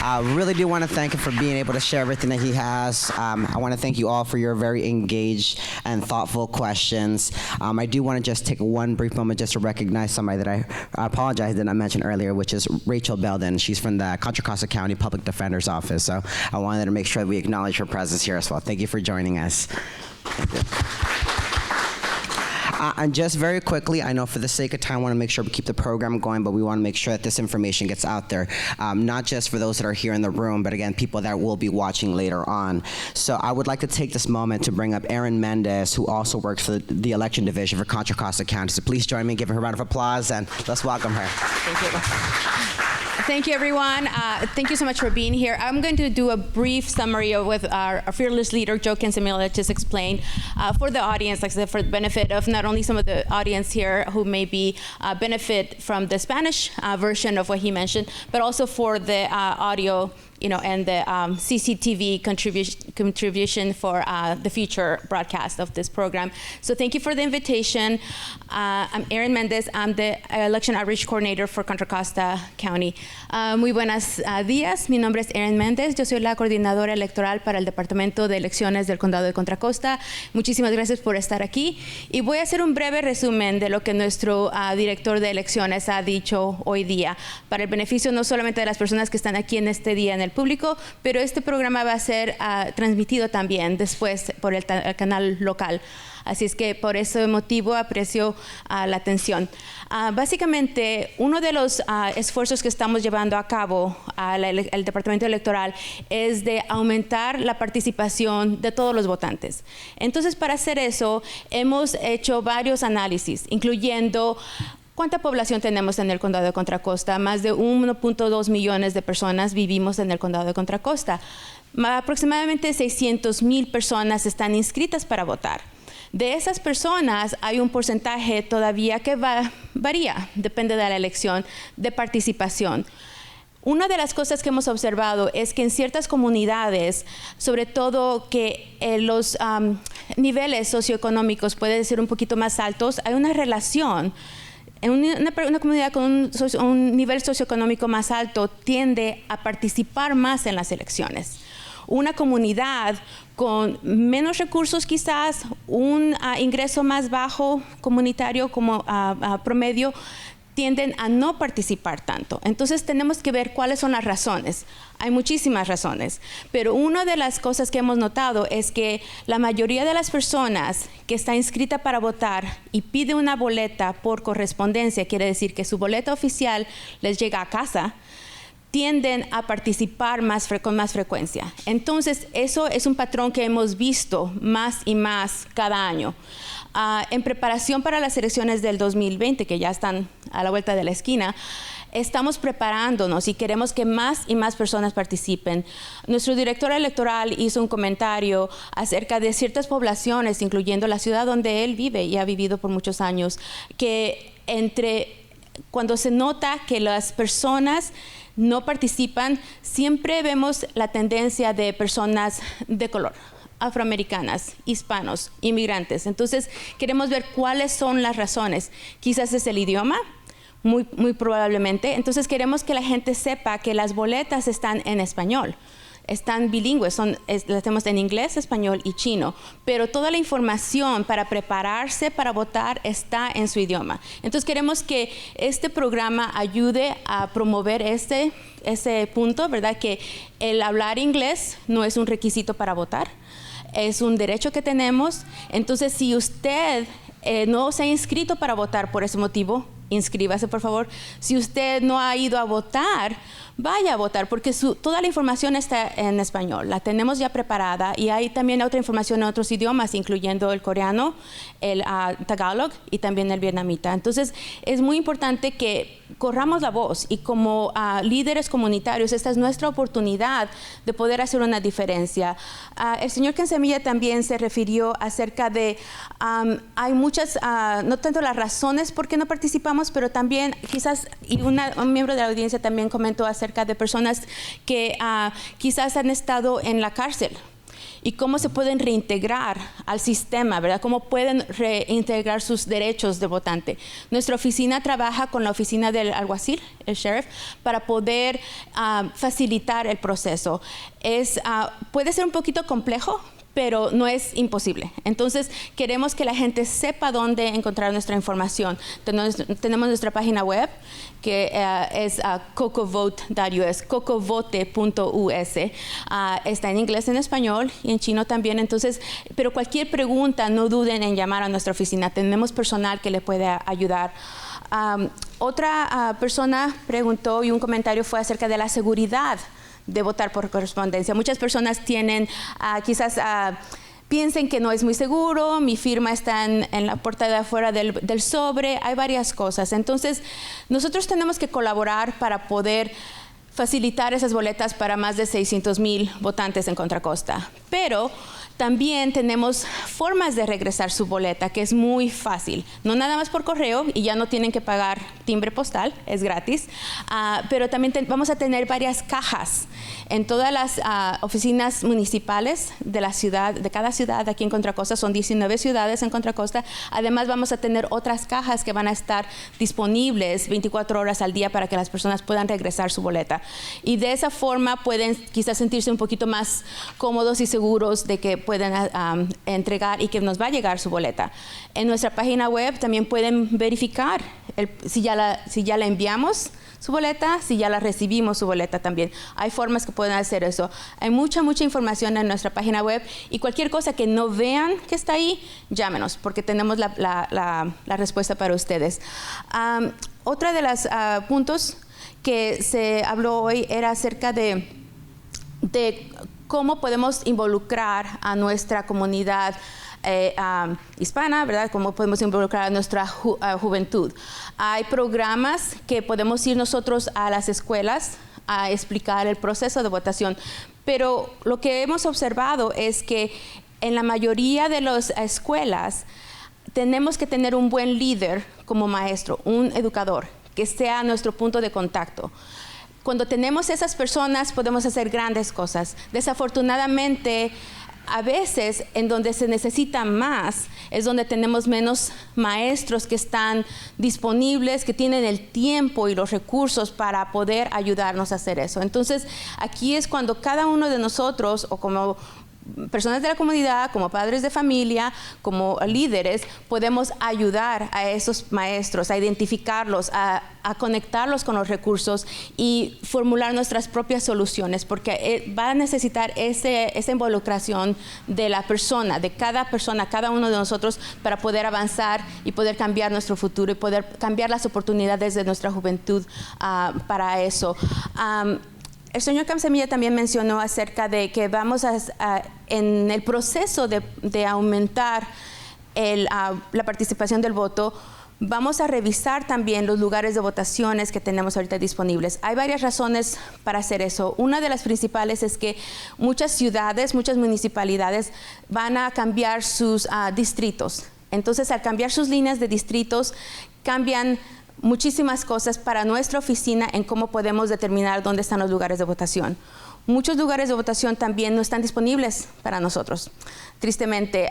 I really do want to thank him for being able to share everything that he has. I want to thank you all for your very engaged and thoughtful questions. I do want to just take one brief moment just to recognize somebody that I apologize that I mentioned earlier, which is Rachel Belden. She's from the Contra Costa County Public Defender's Office, so I wanted to make sure that we acknowledge her presence here as well. Thank you for joining us. Thank you. And just very quickly, I know for the sake of time, I want to make sure we keep the program going, but we want to make sure that this information gets out there, not just for those that are here in the room, but again, people that will be watching later on. So I would like to take this moment to bring up Erin Mendez, who also works for the election division for Contra Costa County. So please join me in giving her a round of applause, and let's welcome her. Thank you. Thank you, everyone. Thank you so much for being here. I'm going to do a brief summary of what our fearless leader, Joe Quintanilla, just explained for the audience, like I said, for the benefit of not only some of the audience here who may be benefit from the Spanish version of what he mentioned, but also for the audio, and the CCTV contribution for the future broadcast of this program. So thank you for the invitation. I'm Erin Mendez. I'm the Election Outreach Coordinator for Contra Costa County. Muy buenos días. Mi nombre es Erin Mendez. Yo soy la coordinadora electoral para el Departamento de Elecciones del Condado de Contra Costa. Muchísimas gracias por estar aquí. Y voy a hacer un breve resumen de lo que nuestro director de elecciones ha dicho hoy día, para el beneficio no solamente de las personas que están aquí en este día en el público, pero este programa va a ser transmitido también después por el canal local. Así es que por ese motivo aprecio la atención. Básicamente, uno de los esfuerzos que estamos llevando a cabo el Departamento Electoral es de aumentar la participación de todos los votantes. Entonces, para hacer eso, hemos hecho varios análisis, incluyendo ¿cuánta población tenemos en el condado de Contra Costa? Más de 1.2 millones de personas vivimos en el condado de Contra Costa. Aproximadamente 600,000 personas están inscritas para votar. De esas personas hay un porcentaje todavía que varía, depende de la elección, de participación. Una de las cosas que hemos observado es que en ciertas comunidades, sobre todo que los niveles socioeconómicos pueden ser un poquito más altos, hay una relación. En una comunidad con un nivel socioeconómico más alto tiende a participar más en las elecciones. Una comunidad con menos recursos, quizás un ingreso más bajo comunitario como promedio, tienden a no participar tanto. Entonces tenemos que ver cuáles son las razones. Hay muchísimas razones, pero una de las cosas que hemos notado es que la mayoría de las personas que está inscrita para votar y pide una boleta por correspondencia, quiere decir que su boleta oficial les llega a casa, tienden a participar con más frecuencia. Entonces, eso es un patrón que hemos visto más y más cada año. En preparación para las elecciones del 2020, que ya están a la vuelta de la esquina, estamos preparándonos y queremos que más y más personas participen. Nuestro director electoral hizo un comentario acerca de ciertas poblaciones, incluyendo la ciudad donde él vive y ha vivido por muchos años, que cuando se nota que las personas no participan, siempre vemos la tendencia de personas de color, afroamericanas, hispanos, inmigrantes. Entonces, queremos ver cuáles son las razones. Quizás es el idioma, muy probablemente. Entonces, queremos que la gente sepa que las boletas están en español. Están bilingües, las tenemos en inglés, español y chino, pero toda la información para prepararse para votar está en su idioma. Entonces queremos que este programa ayude a promover ese punto, ¿verdad? Que el hablar inglés no es un requisito para votar, es un derecho que tenemos. Entonces, si usted no se ha inscrito para votar por ese motivo, inscríbase, por favor. Si usted no ha ido a votar, vaya a votar, porque toda la información está en español. La tenemos ya preparada y hay también otra información en otros idiomas, incluyendo el coreano, el tagalog y también el vietnamita. Entonces, es muy importante que corramos la voz y como líderes comunitarios, esta es nuestra oportunidad de poder hacer una diferencia. El señor Quintanilla también se refirió acerca de, hay muchas, no tanto las razones por qué no participamos, pero también quizás, y un miembro de la audiencia también comentó acerca de personas que quizás han estado en la cárcel y cómo se pueden reintegrar al sistema, ¿verdad? Cómo pueden reintegrar sus derechos de votante. Nuestra oficina trabaja con la oficina del alguacil, el sheriff, para poder facilitar el proceso. Puede ser un poquito complejo, pero no es imposible. Entonces, queremos que la gente sepa dónde encontrar nuestra información. Tenemos nuestra página web, que es cocovote.us, cocovote.us. Está en inglés, en español y en chino también. Entonces, pero cualquier pregunta, no duden en llamar a nuestra oficina. Tenemos personal que le puede ayudar. Otra persona preguntó y un comentario fue acerca de la seguridad de votar por correspondencia. Muchas personas tienen, quizás piensen que no es muy seguro, mi firma está en la puerta de afuera del sobre, hay varias cosas. Entonces, nosotros tenemos que colaborar para poder facilitar esas boletas para más de 600,000 votantes en Contra Costa. Pero también tenemos formas de regresar su boleta, que es muy fácil. No nada más por correo, y ya no tienen que pagar timbre postal, es gratis. Pero también vamos a tener varias cajas en todas las oficinas municipales de la ciudad, de cada ciudad aquí en Contra Costa. Son 19 ciudades en Contra Costa. Además, vamos a tener otras cajas que van a estar disponibles 24 horas al día para que las personas puedan regresar su boleta. Y de esa forma pueden quizás sentirse un poquito más cómodos y seguros de que pueden entregar y que nos va a llegar su boleta. En nuestra página web también pueden verificar si ya la enviamos su boleta, si ya la recibimos su boleta también. Hay formas que pueden hacer eso. Hay mucha información en nuestra página web y cualquier cosa que no vean que está ahí, llámenos porque tenemos la respuesta para ustedes. Otra de los puntos que se habló hoy era acerca de cómo podemos involucrar a nuestra comunidad hispana, ¿verdad? Cómo podemos involucrar a nuestra juventud. Hay programas que podemos ir nosotros a las escuelas a explicar el proceso de votación, pero lo que hemos observado es que en la mayoría de las escuelas tenemos que tener un buen líder como maestro, un educador, que sea nuestro punto de contacto. Cuando tenemos esas personas podemos hacer grandes cosas. Desafortunadamente, a veces en donde se necesita más es donde tenemos menos maestros que están disponibles, que tienen el tiempo y los recursos para poder ayudarnos a hacer eso. Entonces, aquí es cuando cada uno de nosotros, o como personas de la comunidad, como padres de familia, como líderes, podemos ayudar a esos maestros, a identificarlos, a conectarlos con los recursos y formular nuestras propias soluciones, porque va a necesitar esa involucración de la persona, de cada persona, cada uno de nosotros, para poder avanzar y poder cambiar nuestro futuro y poder cambiar las oportunidades de nuestra juventud para eso. El señor Quintanilla también mencionó acerca de que vamos en el proceso de aumentar la participación del voto, vamos a revisar también los lugares de votaciones que tenemos ahorita disponibles. Hay varias razones para hacer eso. Una de las principales es que muchas ciudades, muchas municipalidades van a cambiar sus distritos. Entonces, al cambiar sus líneas de distritos, cambian muchísimas cosas para nuestra oficina en cómo podemos determinar dónde están los lugares de votación. Muchos lugares de votación también no están disponibles para nosotros. Tristemente,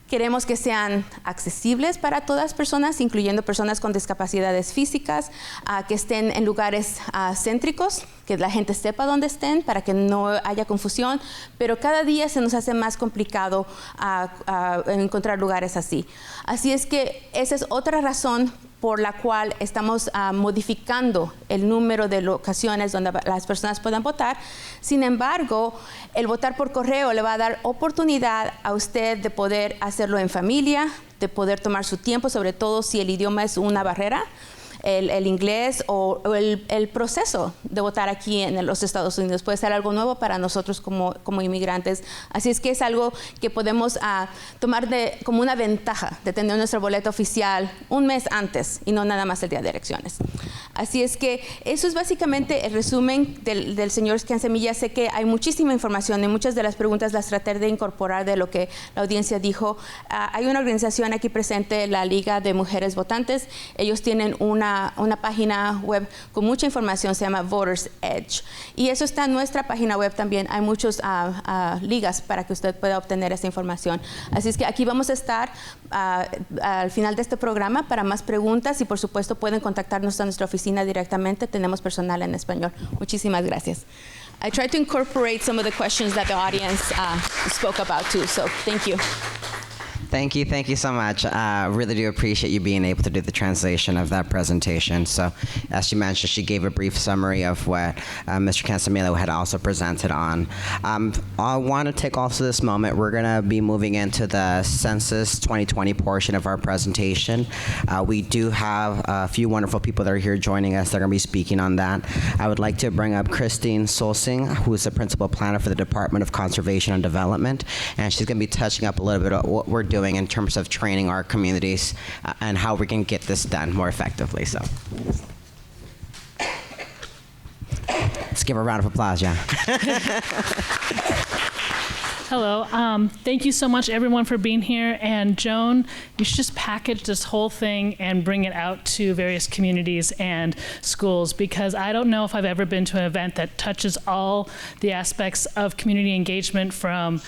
queremos que sean accesibles para todas las personas, incluyendo personas con discapacidades físicas, que estén en lugares céntricos, que la gente sepa dónde estén para que no haya confusión, pero cada día se nos hace más complicado encontrar lugares así. Así es que esa es otra razón por la cual estamos modificando el número de locaciones donde las personas puedan votar. Sin embargo, el votar por correo le va a dar oportunidad a usted de poder hacerlo en familia, de poder tomar su tiempo, sobre todo si el idioma es una barrera, el inglés o el proceso de votar aquí en los Estados Unidos. Puede ser algo nuevo para nosotros como inmigrantes. Así es que es algo que podemos tomar como una ventaja de tener nuestro boleto oficial un mes antes y no nada más el día de elecciones. Así es que eso es básicamente el resumen del señor Cansemilla. Sé que hay muchísima información y muchas de las preguntas las traté de incorporar de lo que la audiencia dijo. Hay una organización aquí presente, la Liga de Mujeres Votantes. Ellos tienen una página web con mucha información, se llama Voters Edge. Y eso está en nuestra página web también. Hay muchas ligas para que usted pueda obtener esa información. Así es que aquí vamos a estar al final de este programa para más preguntas y por supuesto pueden contactarnos a nuestra oficina directamente. Tenemos personal en español. Muchísimas gracias. I tried to incorporate some of the questions that the audience spoke about too, so thank you. Thank you so much. Really do appreciate you being able to do the translation of that presentation. So, as she mentioned, she gave a brief summary of what Mr. Cansamilo had also presented on. I want to take also this moment. We're going to be moving into the Census 2020 portion of our presentation. We do have a few wonderful people that are here joining us that are going to be speaking on that. I would like to bring up Christine Solsing, who is the principal planner for the Department of Conservation and Development, and she's going to be touching up a little bit of what we're doing in terms of training our communities and how we can get this done more effectively. So let's give her a round of applause, yeah. Hello. Thank you so much, everyone, for being here. And Joan, you should just package this whole thing and bring it out to various communities and schools, because I don't know if I've ever been to an event that touches all the aspects of community engagement, from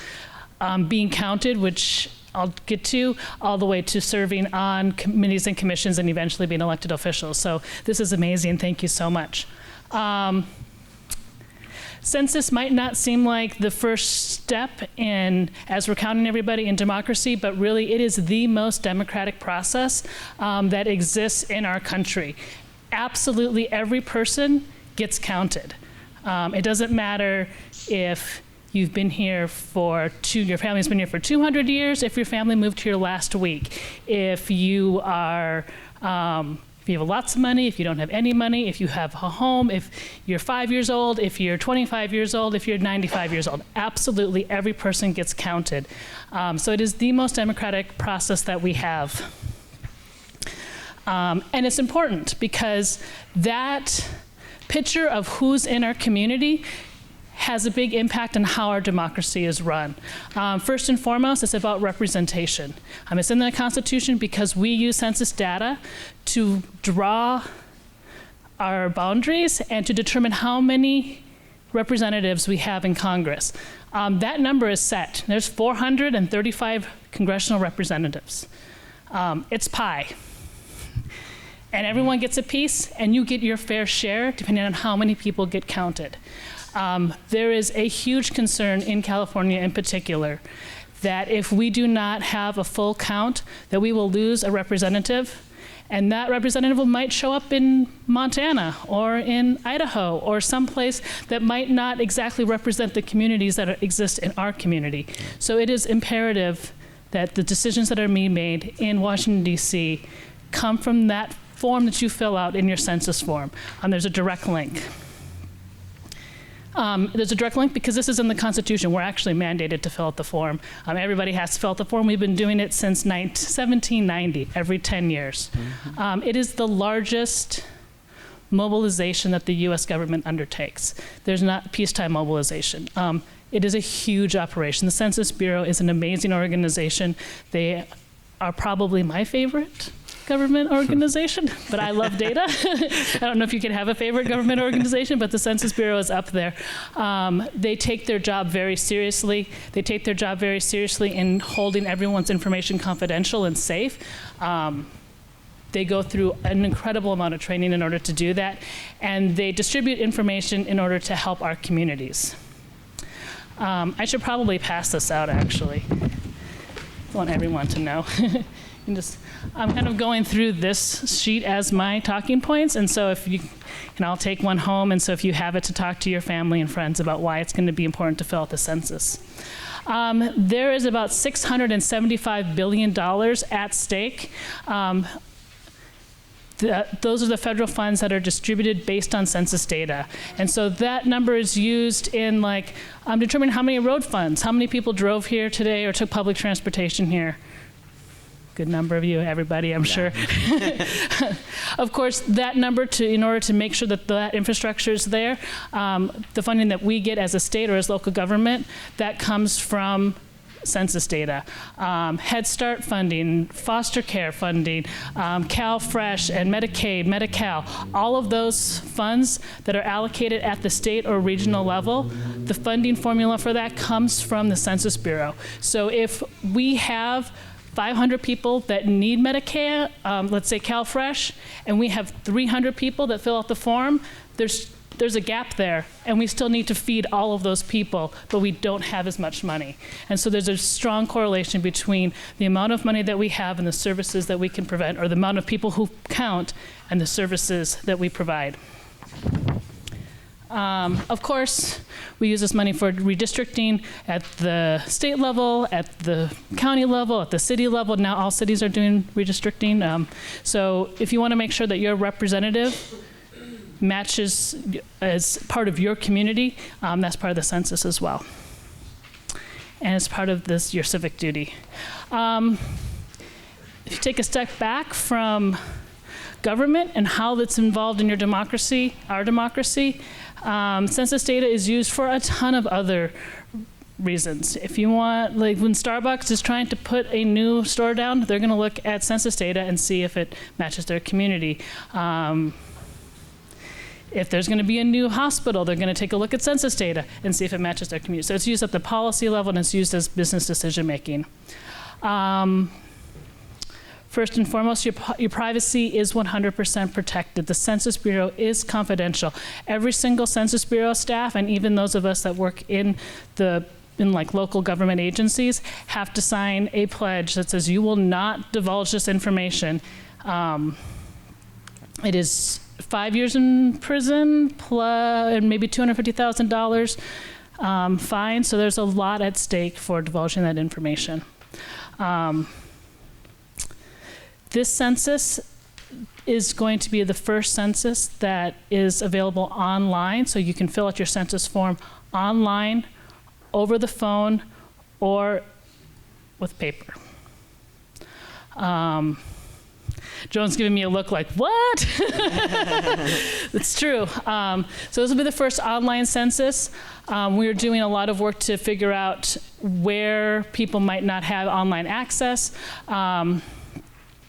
being counted, which I'll get to, all the way to serving on committees and commissions and eventually being elected officials. So this is amazing. Thank you so much. Census might not seem like the first step in, as we're counting everybody, in democracy, but really it is the most democratic process that exists in our country. Absolutely every person gets counted. It doesn't matter if you've been here your family's been here for 200 years, if your family moved here last week, if you are, if you have lots of money, if you don't have any money, if you have a home, if you're 5 years old, if you're 25 years old, if you're 95 years old. Absolutely every person gets counted. So it is the most democratic process that we have. And it's important because that picture of who's in our community has a big impact on how our democracy is run. First and foremost, it's about representation. It's in the Constitution because we use census data to draw our boundaries and to determine how many representatives we have in Congress. That number is set. There's 435 congressional representatives. It's pie. And everyone gets a piece, and you get your fair share depending on how many people get counted. There is a huge concern in California in particular that if we do not have a full count, that we will lose a representative, and that representative might show up in Montana or in Idaho or someplace that might not exactly represent the communities that exist in our community. So it is imperative that the decisions that are being made in Washington, D.C. come from that form that you fill out in your census form. There's a direct link. There's a direct link because this is in the Constitution. We're actually mandated to fill out the form. Everybody has to fill out the form. We've been doing it since 1790, every 10 years. Mm-hmm. It is the largest mobilization that the U.S. government undertakes. There's not peacetime mobilization. It is a huge operation. The Census Bureau is an amazing organization. They are probably my favorite government organization, but I love data. I don't know if you can have a favorite government organization, but the Census Bureau is up there. They take their job very seriously. They take their job very seriously in holding everyone's information confidential and safe. They go through an incredible amount of training in order to do that, and they distribute information in order to help our communities. I should probably pass this out, actually. I want everyone to know. I'm kind of going through this sheet as my talking points, and so if you, and I'll take one home, and so if you have it to talk to your family and friends about why it's going to be important to fill out the census. There is about $675 billion at stake. Those are the federal funds that are distributed based on census data. And so that number is used in determining how many road funds, how many people drove here today or took public transportation here. Good number of you, everybody, I'm sure. Of course, that number, in order to make sure that that infrastructure is there, the funding that we get as a state or as local government, that comes from census data. Head Start funding, foster care funding, CalFresh and Medicaid, Medi-Cal, all of those funds that are allocated at the state or regional level, the funding formula for that comes from the Census Bureau. So if we have 500 people that need Medicare, let's say CalFresh, and we have 300 people that fill out the form, there's a gap there, and we still need to feed all of those people, but we don't have as much money. And so there's a strong correlation between the amount of money that we have and the services that we can provide, or the amount of people who count and the services that we provide. Of course, we use this money for redistricting at the state level, at the county level, at the city level. Now all cities are doing redistricting. So if you want to make sure that your representative matches as part of your community, that's part of the census as well. And it's part of your civic duty. If you take a step back from government and how that's involved in your democracy, our democracy, census data is used for a ton of other reasons. If you want, like when Starbucks is trying to put a new store down, they're going to look at census data and see if it matches their community. If there's going to be a new hospital, they're going to take a look at census data and see if it matches their community. So it's used at the policy level, and it's used as business decision making. First and foremost, your privacy is 100% protected. The Census Bureau is confidential. Every single Census Bureau staff, and even those of us that work in local government agencies, have to sign a pledge that says you will not divulge this information. It is 5 years in prison and maybe $250,000 fine. So there's a lot at stake for divulging that information. This census is going to be the first census that is available online, so you can fill out your census form online, over the phone, or with paper. Joan's giving me a look like, what? It's true. So this will be the first online census. We're doing a lot of work to figure out where people might not have online access.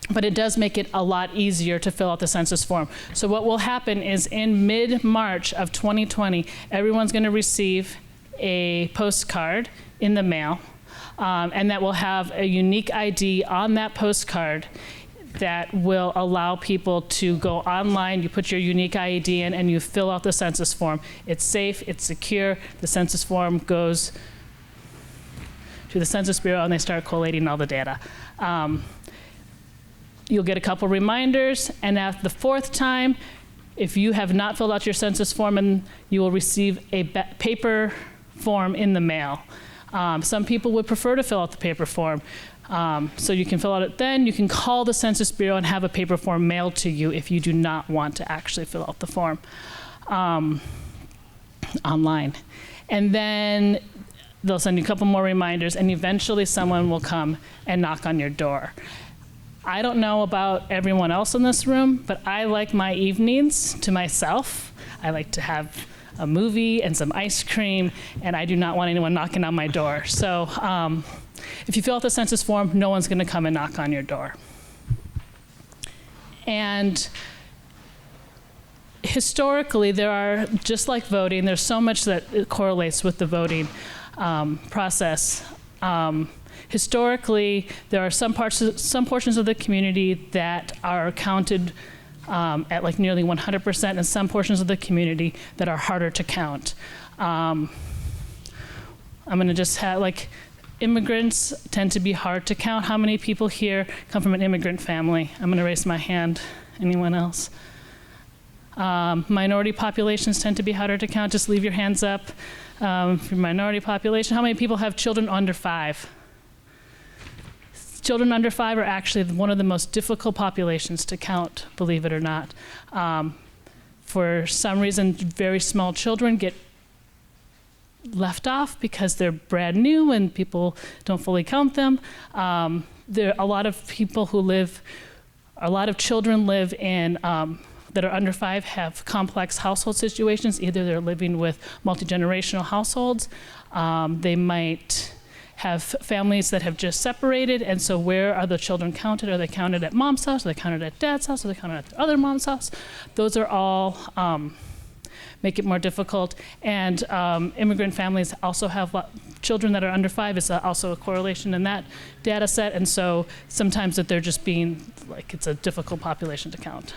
But it does make it a lot easier to fill out the census form. So what will happen is in mid-March of 2020, everyone's going to receive a postcard in the mail, and that will have a unique ID on that postcard that will allow people to go online. You put your unique ID in, and you fill out the census form. It's safe, it's secure. The census form goes to the Census Bureau, and they start collating all the data. You'll get a couple reminders, and at the fourth time, if you have not filled out your census form, and you will receive a paper form in the mail. Some people would prefer to fill out the paper form, so you can fill out it then. You can call the Census Bureau and have a paper form mailed to you if you do not want to actually fill out the form online. And then they'll send you a couple more reminders, and eventually someone will come and knock on your door. I don't know about everyone else in this room, but I like my evenings to myself. I like to have a movie and some ice cream, and I do not want anyone knocking on my door. So if you fill out the census form, no one's going to come and knock on your door. And historically, there are, just like voting, there's so much that correlates with the voting process. Historically, there are some portions of the community that are counted at like nearly 100%, and some portions of the community that are harder to count. I'm going to just have Immigrants tend to be hard to count. How many people here come from an immigrant family? I'm going to raise my hand. Anyone else? Minority populations tend to be harder to count. Just leave your hands up. For minority population, how many people have children under 5? Children under 5 are actually one of the most difficult populations to count, believe it or not. For some reason, very small children get left off because they're brand new and people don't fully count them. There are a lot of people who live, a lot of children live in, that are under 5 have complex household situations. Either they're living with multi-generational households, they might have families that have just separated, and so where are the children counted? Are they counted at mom's house? Are they counted at dad's house? Are they counted at the other mom's house? Those are all make it more difficult. And immigrant families also have children that are under 5 is also a correlation in that data set, and so sometimes that they're just being, like, it's a difficult population to count.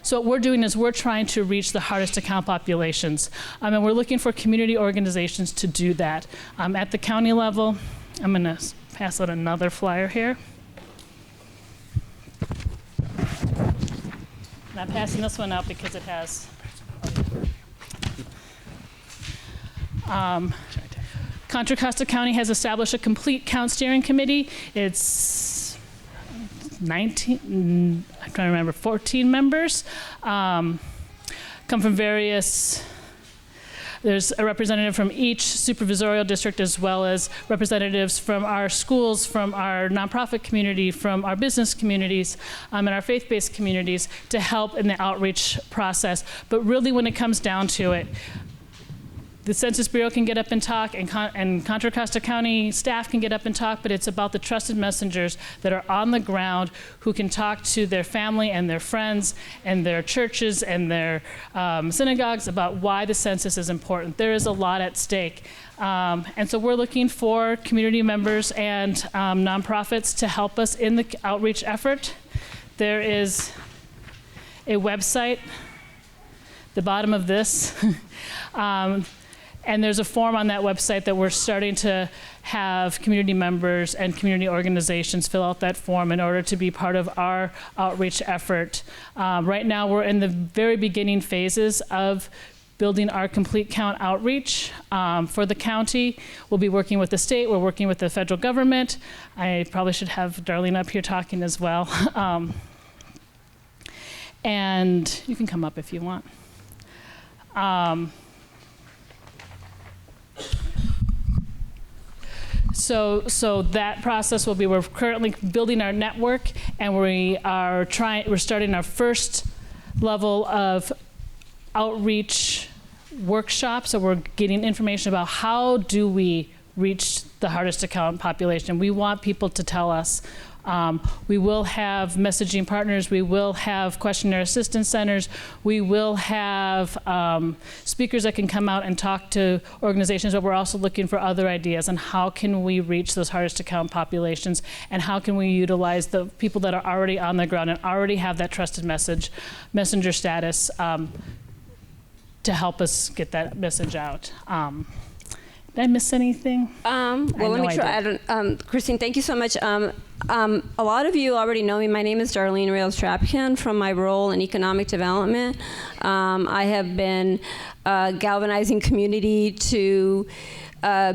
So what we're doing is we're trying to reach the hardest to count populations. And we're looking for community organizations to do that. At the county level, I'm going to pass out another flyer here. And I'm passing this one out because it has... Contra Costa County has established a complete count steering committee. It's 19, I'm trying to remember, 14 members, come from various, there's a representative from each supervisorial district as well as representatives from our schools, from our nonprofit community, from our business communities, and our faith-based communities to help in the outreach process. But really when it comes down to it, the Census Bureau can get up and talk, and Contra Costa County staff can get up and talk, but it's about the trusted messengers that are on the ground who can talk to their family and their friends and their churches and their synagogues about why the census is important. There is a lot at stake. And so we're looking for community members and nonprofits to help us in the outreach effort. There is a website, the bottom of this. And there's a form on that website that we're starting to have community members and community organizations fill out that form in order to be part of our outreach effort. Right now, we're in the very beginning phases of building our complete count outreach for the county. We'll be working with the state. We're working with the federal government. I probably should have Darlene up here talking as well. And you can come up if you want. So that process will be, we're currently building our network, and we're starting our first level of outreach workshops. So we're getting information about how do we reach the hardest to count population. We want people to tell us. We will have messaging partners. We will have questionnaire assistance centers. We will have speakers that can come out and talk to organizations, but we're also looking for other ideas on how can we reach those hardest to count populations, and how can we utilize the people that are already on the ground and already have that trusted messenger status to help us get that message out. Did I miss anything? Well, let me try. Christine, thank you so much. A lot of you already know me. My name is Darlene Rails-Trapkin from my role in economic development. I have been galvanizing community to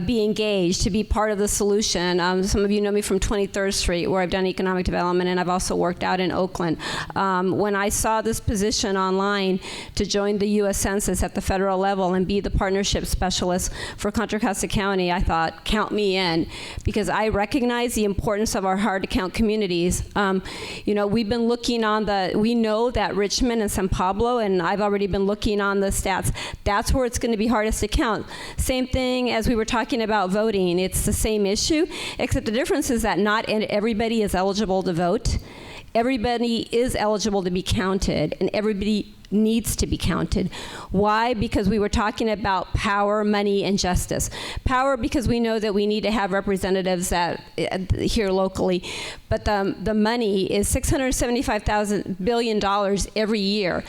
be engaged, to be part of the solution. Some of you know me from 23rd Street, where I've done economic development, and I've also worked out in Oakland. When I saw this position online to join the U.S. Census at the federal level and be the partnership specialist for Contra Costa County, I thought, count me in, because I recognize the importance of our hard-to-count communities. We've been looking on we know that Richmond and San Pablo, and I've already been looking on the stats, that's where it's going to be hardest to count. Same thing as we were talking about voting. It's the same issue, except the difference is that not everybody is eligible to vote. Everybody is eligible to be counted, and everybody needs to be counted. Why? Because we were talking about power, money, and justice. Power, because we know that we need to have representatives here locally, but the money is $675 billion every year.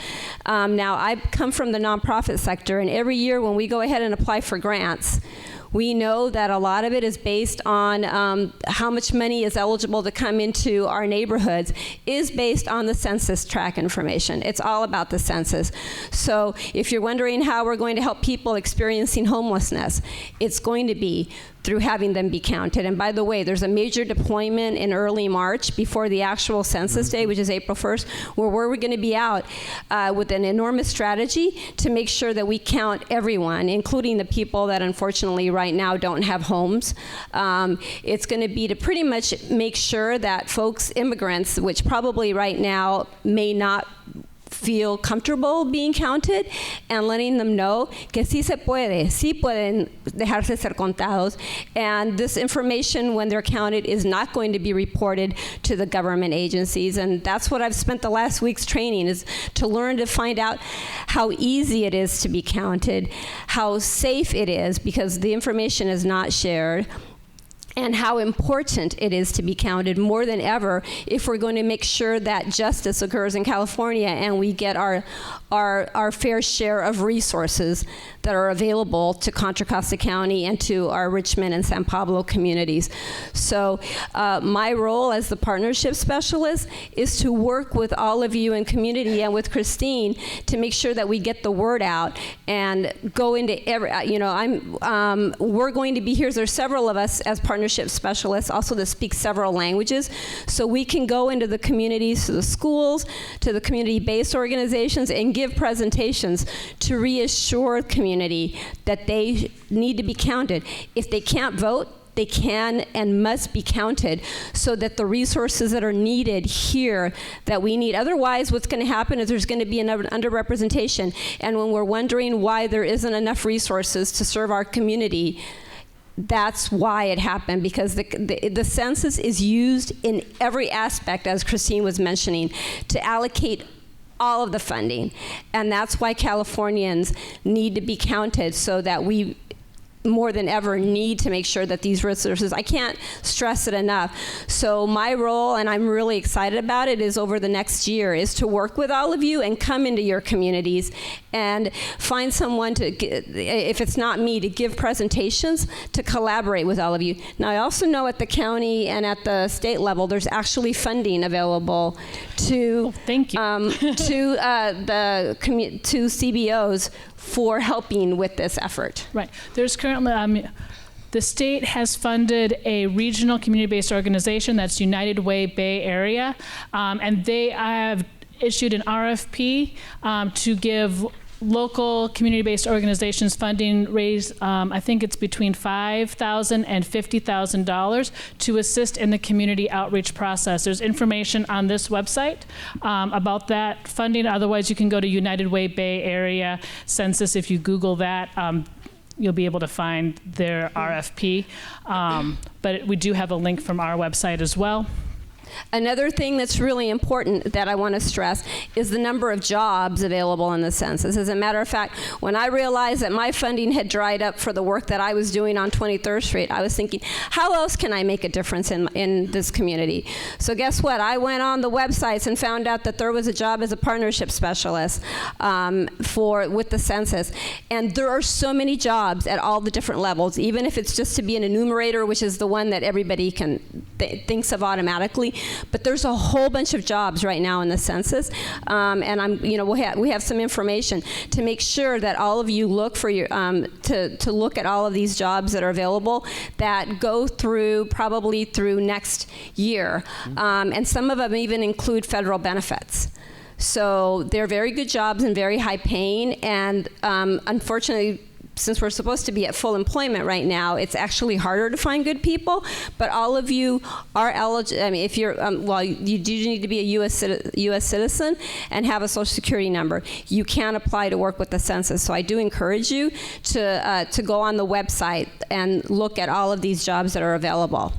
Now, I come from the nonprofit sector, and every year when we go ahead and apply for grants, We know that a lot of it is based on how much money is eligible to come into our neighborhoods is based on the census tract information. It's all about the census. So if you're wondering how we're going to help people experiencing homelessness, it's going to be through having them be counted. And by the way, there's a major deployment in early March before the actual census day, which is April 1st, where we're going to be out with an enormous strategy to make sure that we count everyone, including the people that unfortunately right now don't have homes. It's going to be to pretty much make sure that folks, immigrants, which probably right now may not feel comfortable being counted, and letting them know que sí se puede, sí pueden dejarse ser contados, and this information when they're counted is not going to be reported to the government agencies. And that's what I've spent the last week's training, is to learn to find out how easy it is to be counted, how safe it is because the information is not shared, and how important it is to be counted more than ever if we're going to make sure that justice occurs in California and we get our fair share of resources that are available to Contra Costa County and to our Richmond and San Pablo communities. So my role as the partnership specialist is to work with all of you in community and with Christine to make sure that we get the word out and go into every, we're going to be here, there's several of us as partnership specialists also that speak several languages, so we can go into the communities, to the schools, to the community-based organizations, and give presentations to reassure community that they need to be counted. If they can't vote, they can and must be counted so that the resources that are needed here that we need. Otherwise, what's going to happen is there's going to be an underrepresentation. And when we're wondering why there isn't enough resources to serve our community, that's why it happened, because the census is used in every aspect, as Christine was mentioning, to allocate all of the funding. And that's why Californians need to be counted, so that we more than ever need to make sure that these resources, I can't stress it enough. So my role, and I'm really excited about it, is over the next year is to work with all of you and come into your communities and find someone to, if it's not me, to give presentations, to collaborate with all of you. Now I also know at the county and at the state level there's actually funding available to thank you. to CBOs for helping with this effort. Right. There's currently, the state has funded a regional community-based organization that's United Way Bay Area, and they have issued an RFP to give local community-based organizations funding, raise, I think it's between $5,000 and $50,000 to assist in the community outreach process. There's information on this website about that funding. Otherwise, you can go to United Way Bay Area Census. If you Google that, you'll be able to find their RFP. But we do have a link from our website as well. Another thing that's really important that I want to stress is the number of jobs available in the census. As a matter of fact, when I realized that my funding had dried up for the work that I was doing on 23rd Street, I was thinking, how else can I make a difference in this community? So guess what? I went on the websites and found out that there was a job as a partnership specialist with the census. And there are so many jobs at all the different levels, even if it's just to be an enumerator, which is the one that everybody can thinks of automatically. But there's a whole bunch of jobs right now in the census, and we have some information to make sure that all of you look for your to look at all of these jobs that are available that go through probably through next year, and some of them even include federal benefits. So they're very good jobs and very high paying, and unfortunately, since we're supposed to be at full employment right now, it's actually harder to find good people. But all of you are eligible. I mean, if you're, you do need to be a U.S. citizen and have a Social Security number. You can apply to work with the census. So I do encourage you to go on the website and look at all of these jobs that are available.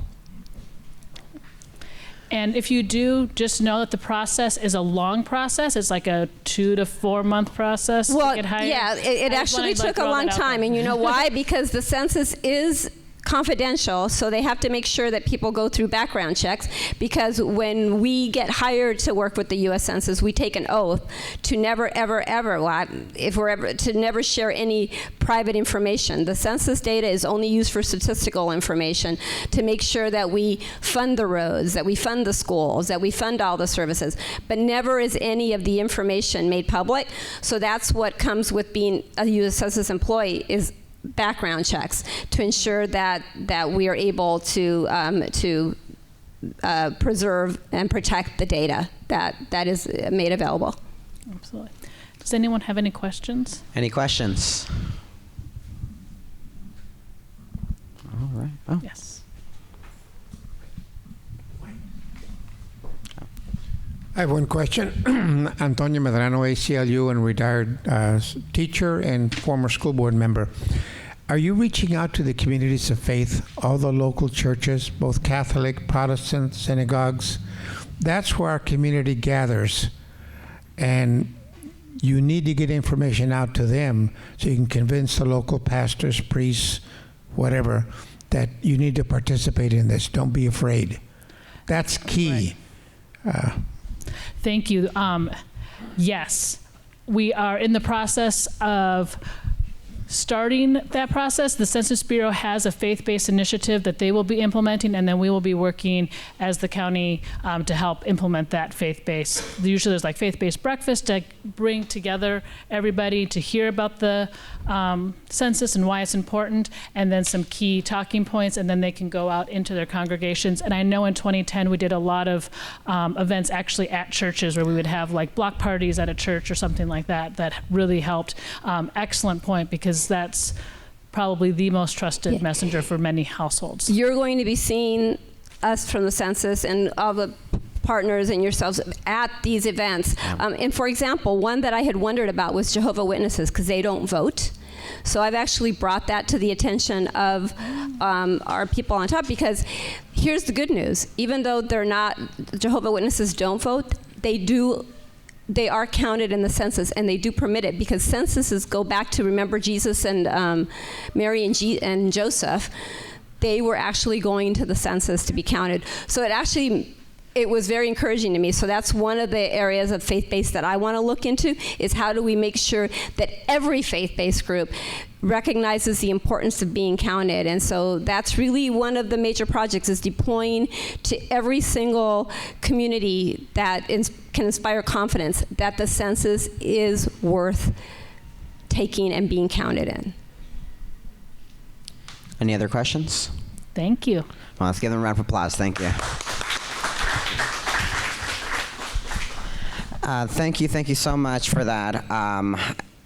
And if you do, just know that the process is a long process. It's like a 2 to 4 month process to get hired. Yeah, it actually took a long time. And you know why? Because the census is confidential, so they have to make sure that people go through background checks, because when we get hired to work with the U.S. Census, we take an oath to never, ever, ever, to never share any private information. The census data is only used for statistical information to make sure that we fund the roads, that we fund the schools, that we fund all the services, but never is any of the information made public. So that's what comes with being a U.S. Census employee, is background checks to ensure that we are able to preserve and protect the data that is made available. Absolutely. Does anyone have any questions? Any questions? All right. Oh. Yes. I have one question. Antonio Medrano, ACLU, and retired teacher and former school board member. Are you reaching out to the communities of faith, all the local churches, both Catholic, Protestant, synagogues? That's where our community gathers, and you need to get information out to them so you can convince the local pastors, priests, whatever, that you need to participate in this. Don't be afraid. That's key. Thank you. Yes, we are in the process of starting that process. The Census Bureau has a faith-based initiative that they will be implementing, and then we will be working as the county to help implement that faith-based. Usually there's like faith-based breakfast to bring together everybody to hear about the census and why it's important, and then some key talking points, and then they can go out into their congregations. And I know in 2010 we did a lot of events actually at churches, where we would have like block parties at a church or something like that, that really helped. Excellent point, because that's probably the most trusted messenger for many households. You're going to be seeing us from the census and all the partners and yourselves at these events. And for example, one that I had wondered about was Jehovah's Witnesses, because they don't vote. So I've actually brought that to the attention of our people on top, because here's the good news. Even though they're not, Jehovah's Witnesses don't vote, they are counted in the census, and they do permit it, because censuses go back to, remember Jesus and Mary and Joseph. They were actually going to the census to be counted. So it was very encouraging to me. So that's one of the areas of faith-based that I want to look into, is how do we make sure that every faith-based group recognizes the importance of being counted. And so that's really one of the major projects, is deploying to every single community that can inspire confidence that the census is worth taking and being counted in. Any other questions? Thank you. Well, let's give them a round of applause. Thank you. Thank you so much for that.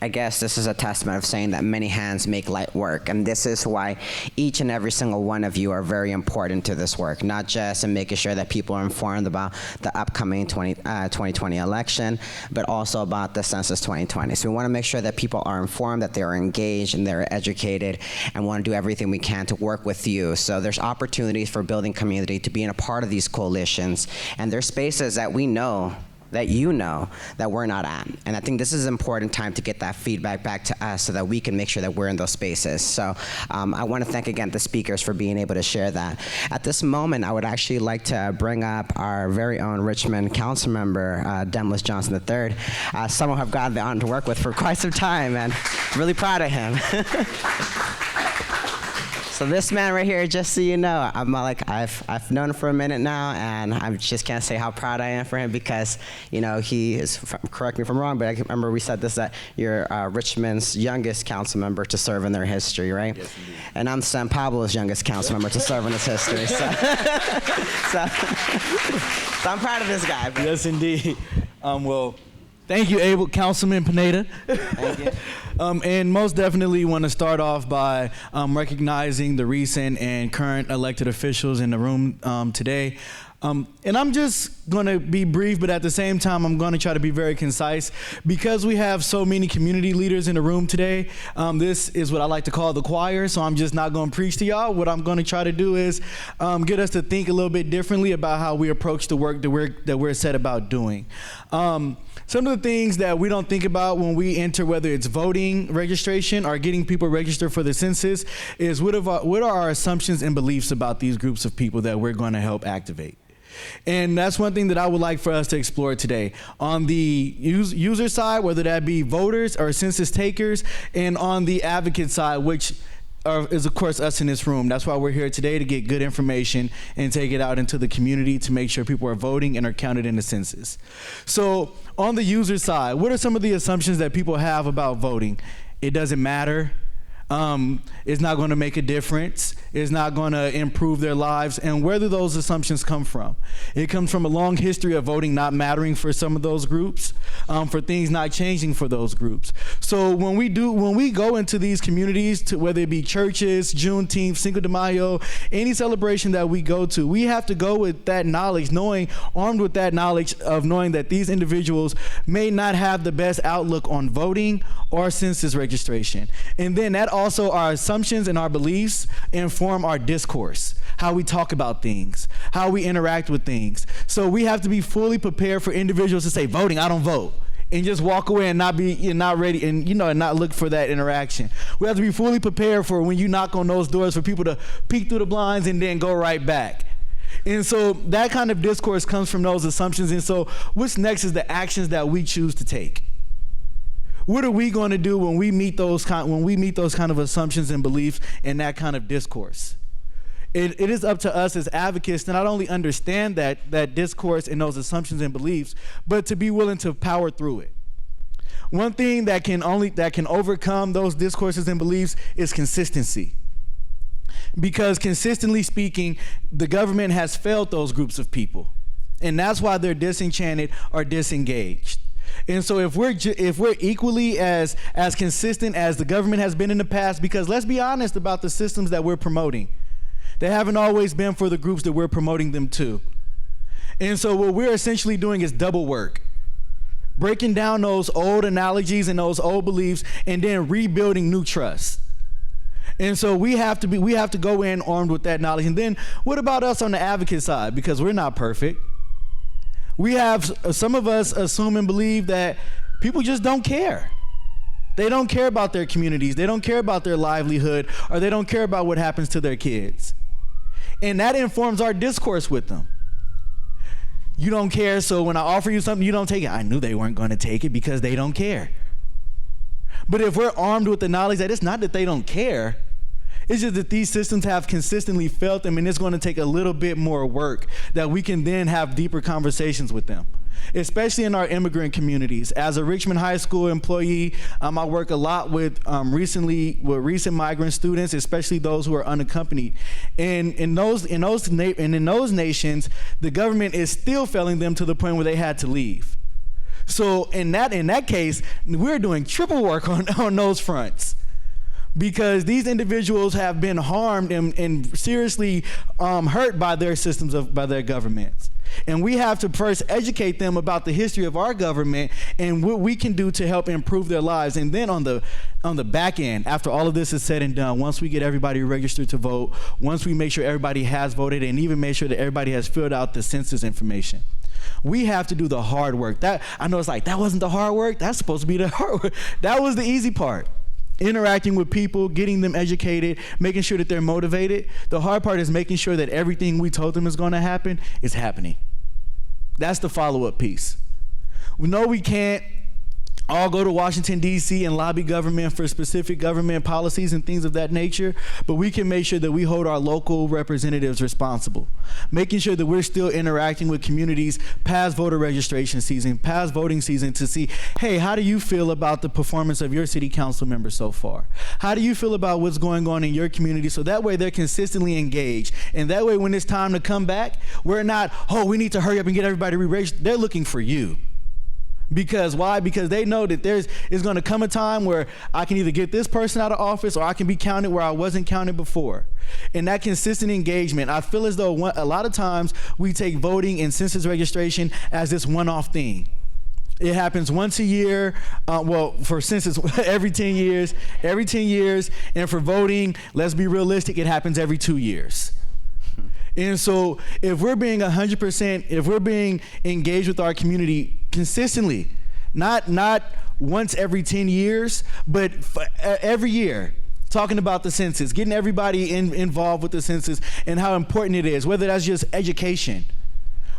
I guess this is a testament of saying that many hands make light work, and this is why each and every single one of you are very important to this work, not just in making sure that people are informed about the upcoming 2020 election, but also about the Census 2020. So we want to make sure that people are informed, that they are engaged, and they're educated, and want to do everything we can to work with you. So there's opportunities for building community, to being a part of these coalitions, and there's spaces that we know that you know that we're not at. And I think this is an important time to get that feedback back to us so that we can make sure that we're in those spaces. So I want to thank again the speakers for being able to share that. At this moment, I would actually like to bring up our very own Richmond council member, Demlis Johnson III, someone I've gotten the honor to work with for quite some time, and I'm really proud of him. So this man right here, just so you know, I've known him for a minute now, and I just can't say how proud I am for him, because he is, correct me if I'm wrong, but I remember we said this, that you're Richmond's youngest council member to serve in their history, right? Yes, indeed. And I'm San Pablo's youngest council member to serve in his history. So I'm proud of this guy. Yes, indeed. Well, thank you, Abel, Councilman Pineda. Thank you. And most definitely want to start off by recognizing the recent and current elected officials in the room today. And I'm just going to be brief, but at the same time, I'm going to try to be very concise. Because we have so many community leaders in the room today, this is what I like to call the choir, so I'm just not going to preach to y'all. What I'm going to try to do is get us to think a little bit differently about how we approach the work that we're set about doing. Some of the things that we don't think about when we enter, whether it's voting registration or getting people registered for the census, is what are our assumptions and beliefs about these groups of people that we're going to help activate. And that's one thing that I would like for us to explore today. On the user side, whether that be voters or census takers, and on the advocate side, which is of course us in this room. That's why we're here today, to get good information and take it out into the community to make sure people are voting and are counted in the census. So on the user side, what are some of the assumptions that people have about voting? It doesn't matter. It's not going to make a difference. It's not going to improve their lives. And where do those assumptions come from? It comes from a long history of voting not mattering for some of those groups, for things not changing for those groups. So when we go into these communities, whether it be churches, Juneteenth, Cinco de Mayo, any celebration that we go to, we have to go with that knowledge, armed with that knowledge of knowing that these individuals may not have the best outlook on voting or census registration. And then that also, our assumptions and our beliefs inform our discourse, how we talk about things, how we interact with things. So we have to be fully prepared for individuals to say, voting, I don't vote, and just walk away and not ready and not look for that interaction. We have to be fully prepared for when you knock on those doors for people to peek through the blinds and then go right back. And so that kind of discourse comes from those assumptions. And so what's next is the actions that we choose to take. What are we going to do when we meet those kind of assumptions and beliefs and that kind of discourse? It is up to us as advocates to not only understand that discourse and those assumptions and beliefs, but to be willing to power through it. One thing that can overcome those discourses and beliefs is consistency. Because consistently speaking, the government has failed those groups of people. And that's why they're disenchanted or disengaged. And so if we're equally as consistent as the government has been in the past, because let's be honest about the systems that we're promoting, they haven't always been for the groups that we're promoting them to. And so what we're essentially doing is double work, breaking down those old analogies and those old beliefs and then rebuilding new trust. And so we have to go in armed with that knowledge. And then what about us on the advocate side? Because we're not perfect. We have, some of us assume and believe that people just don't care. They don't care about their communities. They don't care about their livelihood, or they don't care about what happens to their kids. And that informs our discourse with them. You don't care, so when I offer you something, you don't take it. I knew they weren't going to take it because they don't care. But if we're armed with the knowledge that it's not that they don't care, it's just that these systems have consistently failed them, and it's going to take a little bit more work that we can then have deeper conversations with them, especially in our immigrant communities. As a Richmond High School employee, I work a lot with recent migrant students, especially those who are unaccompanied. And in those nations, the government is still failing them to the point where they had to leave. So in that case, we're doing triple work on those fronts. Because these individuals have been harmed and seriously hurt by their systems, by their governments. And we have to first educate them about the history of our government and what we can do to help improve their lives. And then on the back end, after all of this is said and done, once we get everybody registered to vote, once we make sure everybody has voted, and even make sure that everybody has filled out the census information, we have to do the hard work. That, I know it's like, that wasn't the hard work. That's supposed to be the hard work. That was the easy part. Interacting with people, getting them educated, making sure that they're motivated. The hard part is making sure that everything we told them is going to happen is happening. That's the follow-up piece. We know we can't all go to Washington, D.C. and lobby government for specific government policies and things of that nature, but we can make sure that we hold our local representatives responsible, making sure that we're still interacting with communities past voter registration season, past voting season, to see, hey, how do you feel about the performance of your city council members so far? How do you feel about what's going on in your community? So that way they're consistently engaged. And that way when it's time to come back, we're not, oh, we need to hurry up and get everybody re-registered. They're looking for you. Because why? Because they know that there's going to come a time where I can either get this person out of office or I can be counted where I wasn't counted before. And that consistent engagement, I feel as though a lot of times we take voting and census registration as this one-off thing. It happens once a year, for census, every 10 years, and for voting, let's be realistic, it happens every 2 years. And so if we're being 100%, if we're being engaged with our community consistently, not once every 10 years, but every year, talking about the census, getting everybody involved with the census and how important it is, whether that's just education.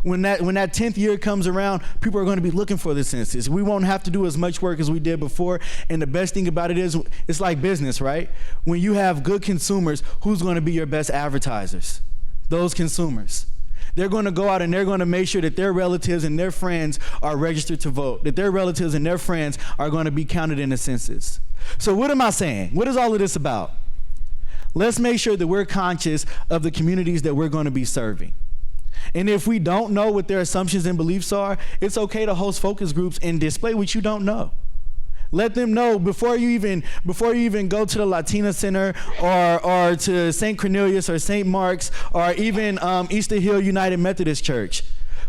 When that 10th year comes around, people are going to be looking for the census. We won't have to do as much work as we did before. And the best thing about it is it's like business, right? When you have good consumers, who's going to be your best advertisers? Those consumers. They're going to go out and they're going to make sure that their relatives and their friends are registered to vote, that their relatives and their friends are going to be counted in the census. So what am I saying? What is all of this about? Let's make sure that we're conscious of the communities that we're going to be serving. And if we don't know what their assumptions and beliefs are, it's okay to host focus groups and display what you don't know. Let them know before you even go to the Latina Center or to St. Cornelius or St. Mark's or even Easter Hill United Methodist Church.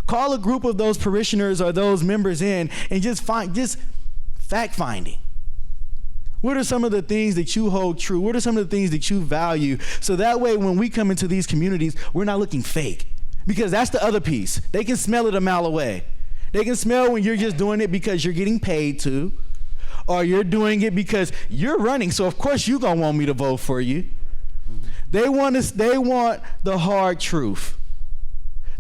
Call a group of those parishioners or those members in and just fact finding. What are some of the things that you hold true? What are some of the things that you value? So that way when we come into these communities, we're not looking fake. Because that's the other piece. They can smell it a mile away. They can smell when you're just doing it because you're getting paid to, or you're doing it because you're running, so of course you're gonna want me to vote for you. They want the hard truth.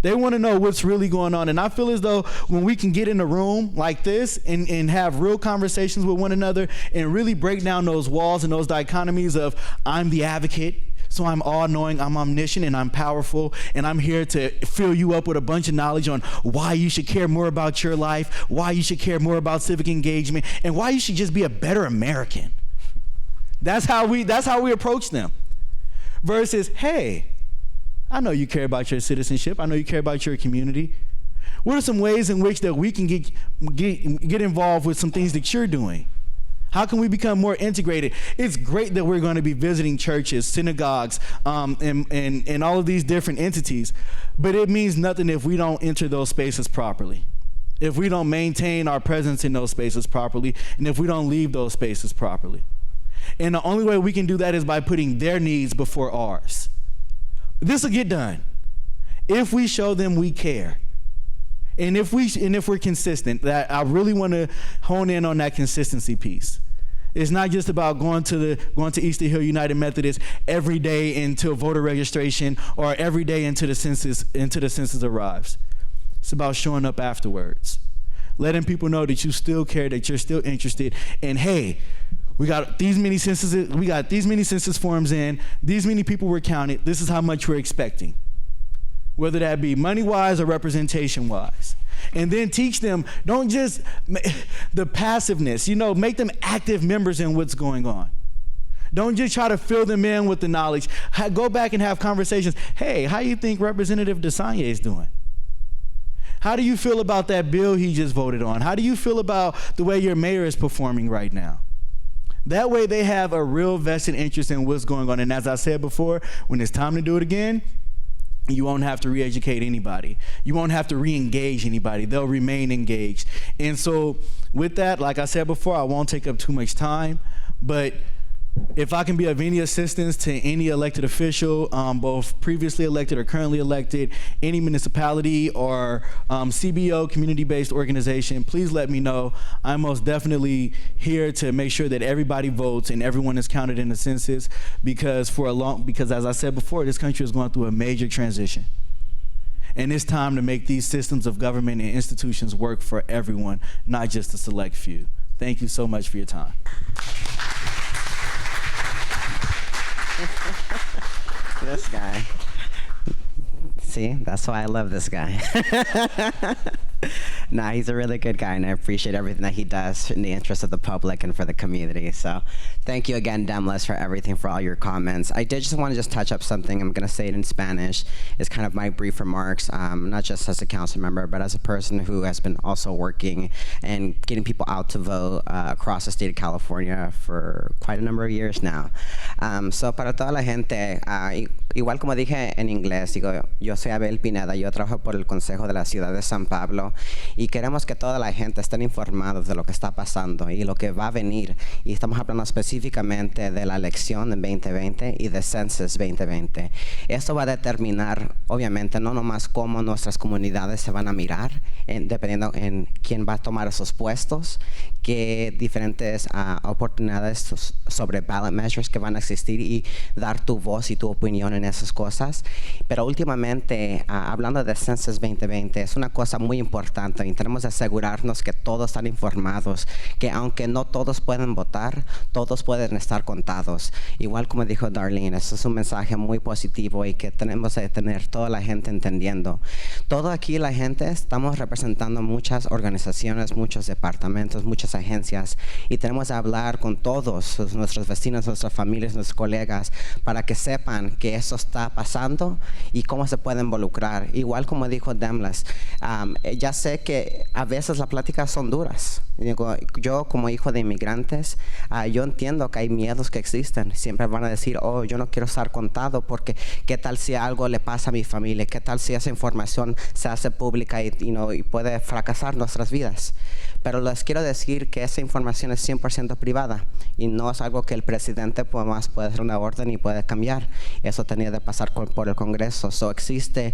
They want to know what's really going on. And I feel as though when we can get in a room like this and have real conversations with one another and really break down those walls and those dichotomies of I'm the advocate, so I'm all-knowing, I'm omniscient, and I'm powerful, and I'm here to fill you up with a bunch of knowledge on why you should care more about your life, why you should care more about civic engagement, and why you should just be a better American. That's how we approach them. Versus, hey, I know you care about your citizenship. I know you care about your community. What are some ways in which that we can get involved with some things that you're doing? How can we become more integrated? It's great that we're going to be visiting churches, synagogues, and all of these different entities, but it means nothing if we don't enter those spaces properly, if we don't maintain our presence in those spaces properly, and if we don't leave those spaces properly. And the only way we can do that is by putting their needs before ours. This will get done if we show them we care. And if we're consistent, that I really want to hone in on that consistency piece. It's not just about going to Easter Hill United Methodist every day until voter registration or every day until the census arrives. It's about showing up afterwards, letting people know that you still care, that you're still interested, and hey, we got these many census forms in, these many people were counted, this is how much we're expecting, whether that be money-wise or representation-wise. And then teach them, don't just the passiveness, make them active members in what's going on. Don't just try to fill them in with the knowledge. Go back and have conversations. Hey, how you think Representative DeSagne is doing? How do you feel about that bill he just voted on? How do you feel about the way your mayor is performing right now? That way they have a real vested interest in what's going on. And as I said before, when it's time to do it again, you won't have to re-educate anybody. You won't have to re-engage anybody. They'll remain engaged. And so with that, like I said before, I won't take up too much time, but if I can be of any assistance to any elected official, both previously elected or currently elected, any municipality or CBO, community-based organization, please let me know. I'm most definitely here to make sure that everybody votes and everyone is counted in the census because as I said before, this country is going through a major transition. And it's time to make these systems of government and institutions work for everyone, not just a select few. Thank you so much for your time. This guy. See, that's why I love this guy. Nah, he's a really good guy, and I appreciate everything that he does in the interest of the public and for the community. So thank you again, Demlis, for everything, for all your comments. I did just want to touch up something. I'm going to say it in Spanish. It's kind of my brief remarks, not just as a council member, but as a person who has been also working and getting people out to vote across the state of California for quite a number of years now. So para toda la gente, igual como dije en inglés, digo, yo soy Abel Pineda, yo trabajo por el Consejo de la Ciudad de San Pablo y queremos que toda la gente esté informada de lo que está pasando y lo que va a venir. Y estamos hablando específicamente de la elección en 2020 y de Census 2020. Esto va a determinar, obviamente, no nomás cómo nuestras comunidades se van a mirar, dependiendo en quién va a tomar esos puestos, qué diferentes oportunidades sobre ballot measures que van a existir y dar tu voz y tu opinión en esas cosas. Pero últimamente, hablando de Census 2020, es una cosa muy importante y tenemos que asegurarnos que todos están informados, que aunque no todos pueden votar, todos pueden estar contados. Igual como dijo Darlene, eso es un mensaje muy positivo y que tenemos que tener toda la gente entendiendo. Todo aquí la gente estamos representando muchas organizaciones, muchos departamentos, muchas agencias y tenemos que hablar con todos nuestros vecinos, nuestras familias, nuestros colegas para que sepan que eso está pasando y cómo se puede involucrar. Igual como dijo Demlis, ya sé que a veces las pláticas son duras. Yo como hijo de inmigrantes, yo entiendo que hay miedos que existen. Siempre van a decir, oh, yo no quiero estar contado porque qué tal si algo le pasa a mi familia, qué tal si esa información se hace pública y puede fracasar nuestras vidas. Pero les quiero decir que esa información es 100% privada y no es algo que el presidente puede hacer una orden y puede cambiar. Eso tenía que pasar por el Congreso. So existe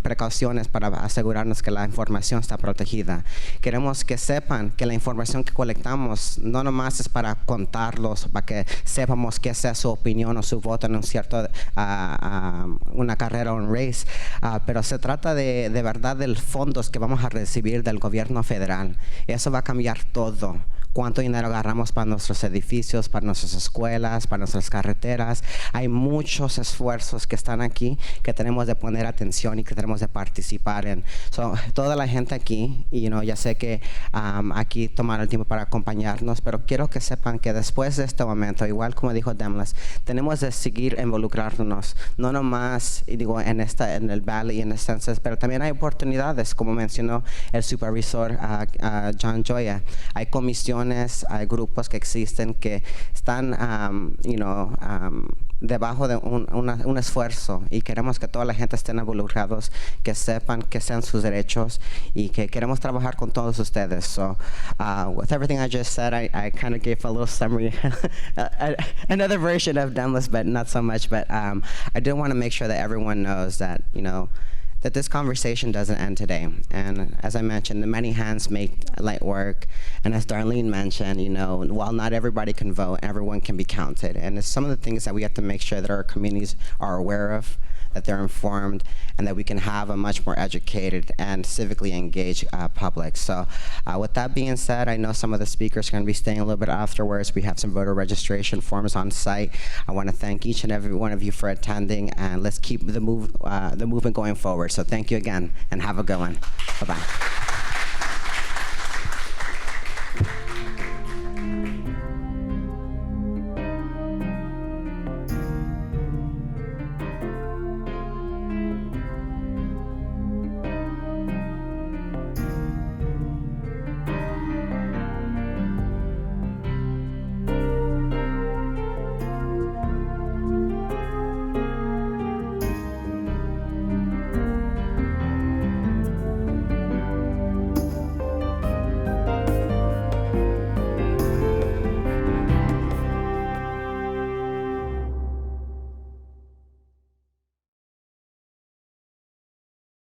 precauciones para asegurarnos que la información está protegida. Queremos que sepan que la información que colectamos no nomás es para contarlos, para que sepamos qué sea su opinión o su voto en un cierto, una carrera o un race, pero se trata de verdad de los fondos que vamos a recibir del gobierno federal. Eso va a cambiar todo. Cuánto dinero agarramos para nuestros edificios, para nuestras escuelas, para nuestras carreteras. Hay muchos esfuerzos que están aquí que tenemos de poner atención y que tenemos de participar en. Toda la gente aquí, ya sé que aquí tomaron el tiempo para acompañarnos, pero quiero que sepan que después de este momento, igual como dijo Demlis, tenemos de seguir involucrándonos, no nomás en el Valley y en el Census, pero también hay oportunidades, como mencionó el supervisor John Joya. Hay comisiones, hay grupos que existen que están, debajo de un esfuerzo y queremos que toda la gente esté involucrados, que sepan que sean sus derechos y que queremos trabajar con todos ustedes. So, with everything I just said, I kind of gave a little summary, another version of Demlis, but not so much. But I do want to make sure that everyone knows that, that this conversation doesn't end today. And as I mentioned, the many hands make light work. And as Darlene mentioned, while not everybody can vote, everyone can be counted. And it's some of the things that we have to make sure that our communities are aware of, that they're informed, and that we can have a much more educated and civically engaged public. So with that being said, I know some of the speakers are going to be staying a little bit afterwards. We have some voter registration forms on site. I want to thank each and every one of you for attending, and let's keep the movement going forward. So thank you again, and have a good one. Bye-bye.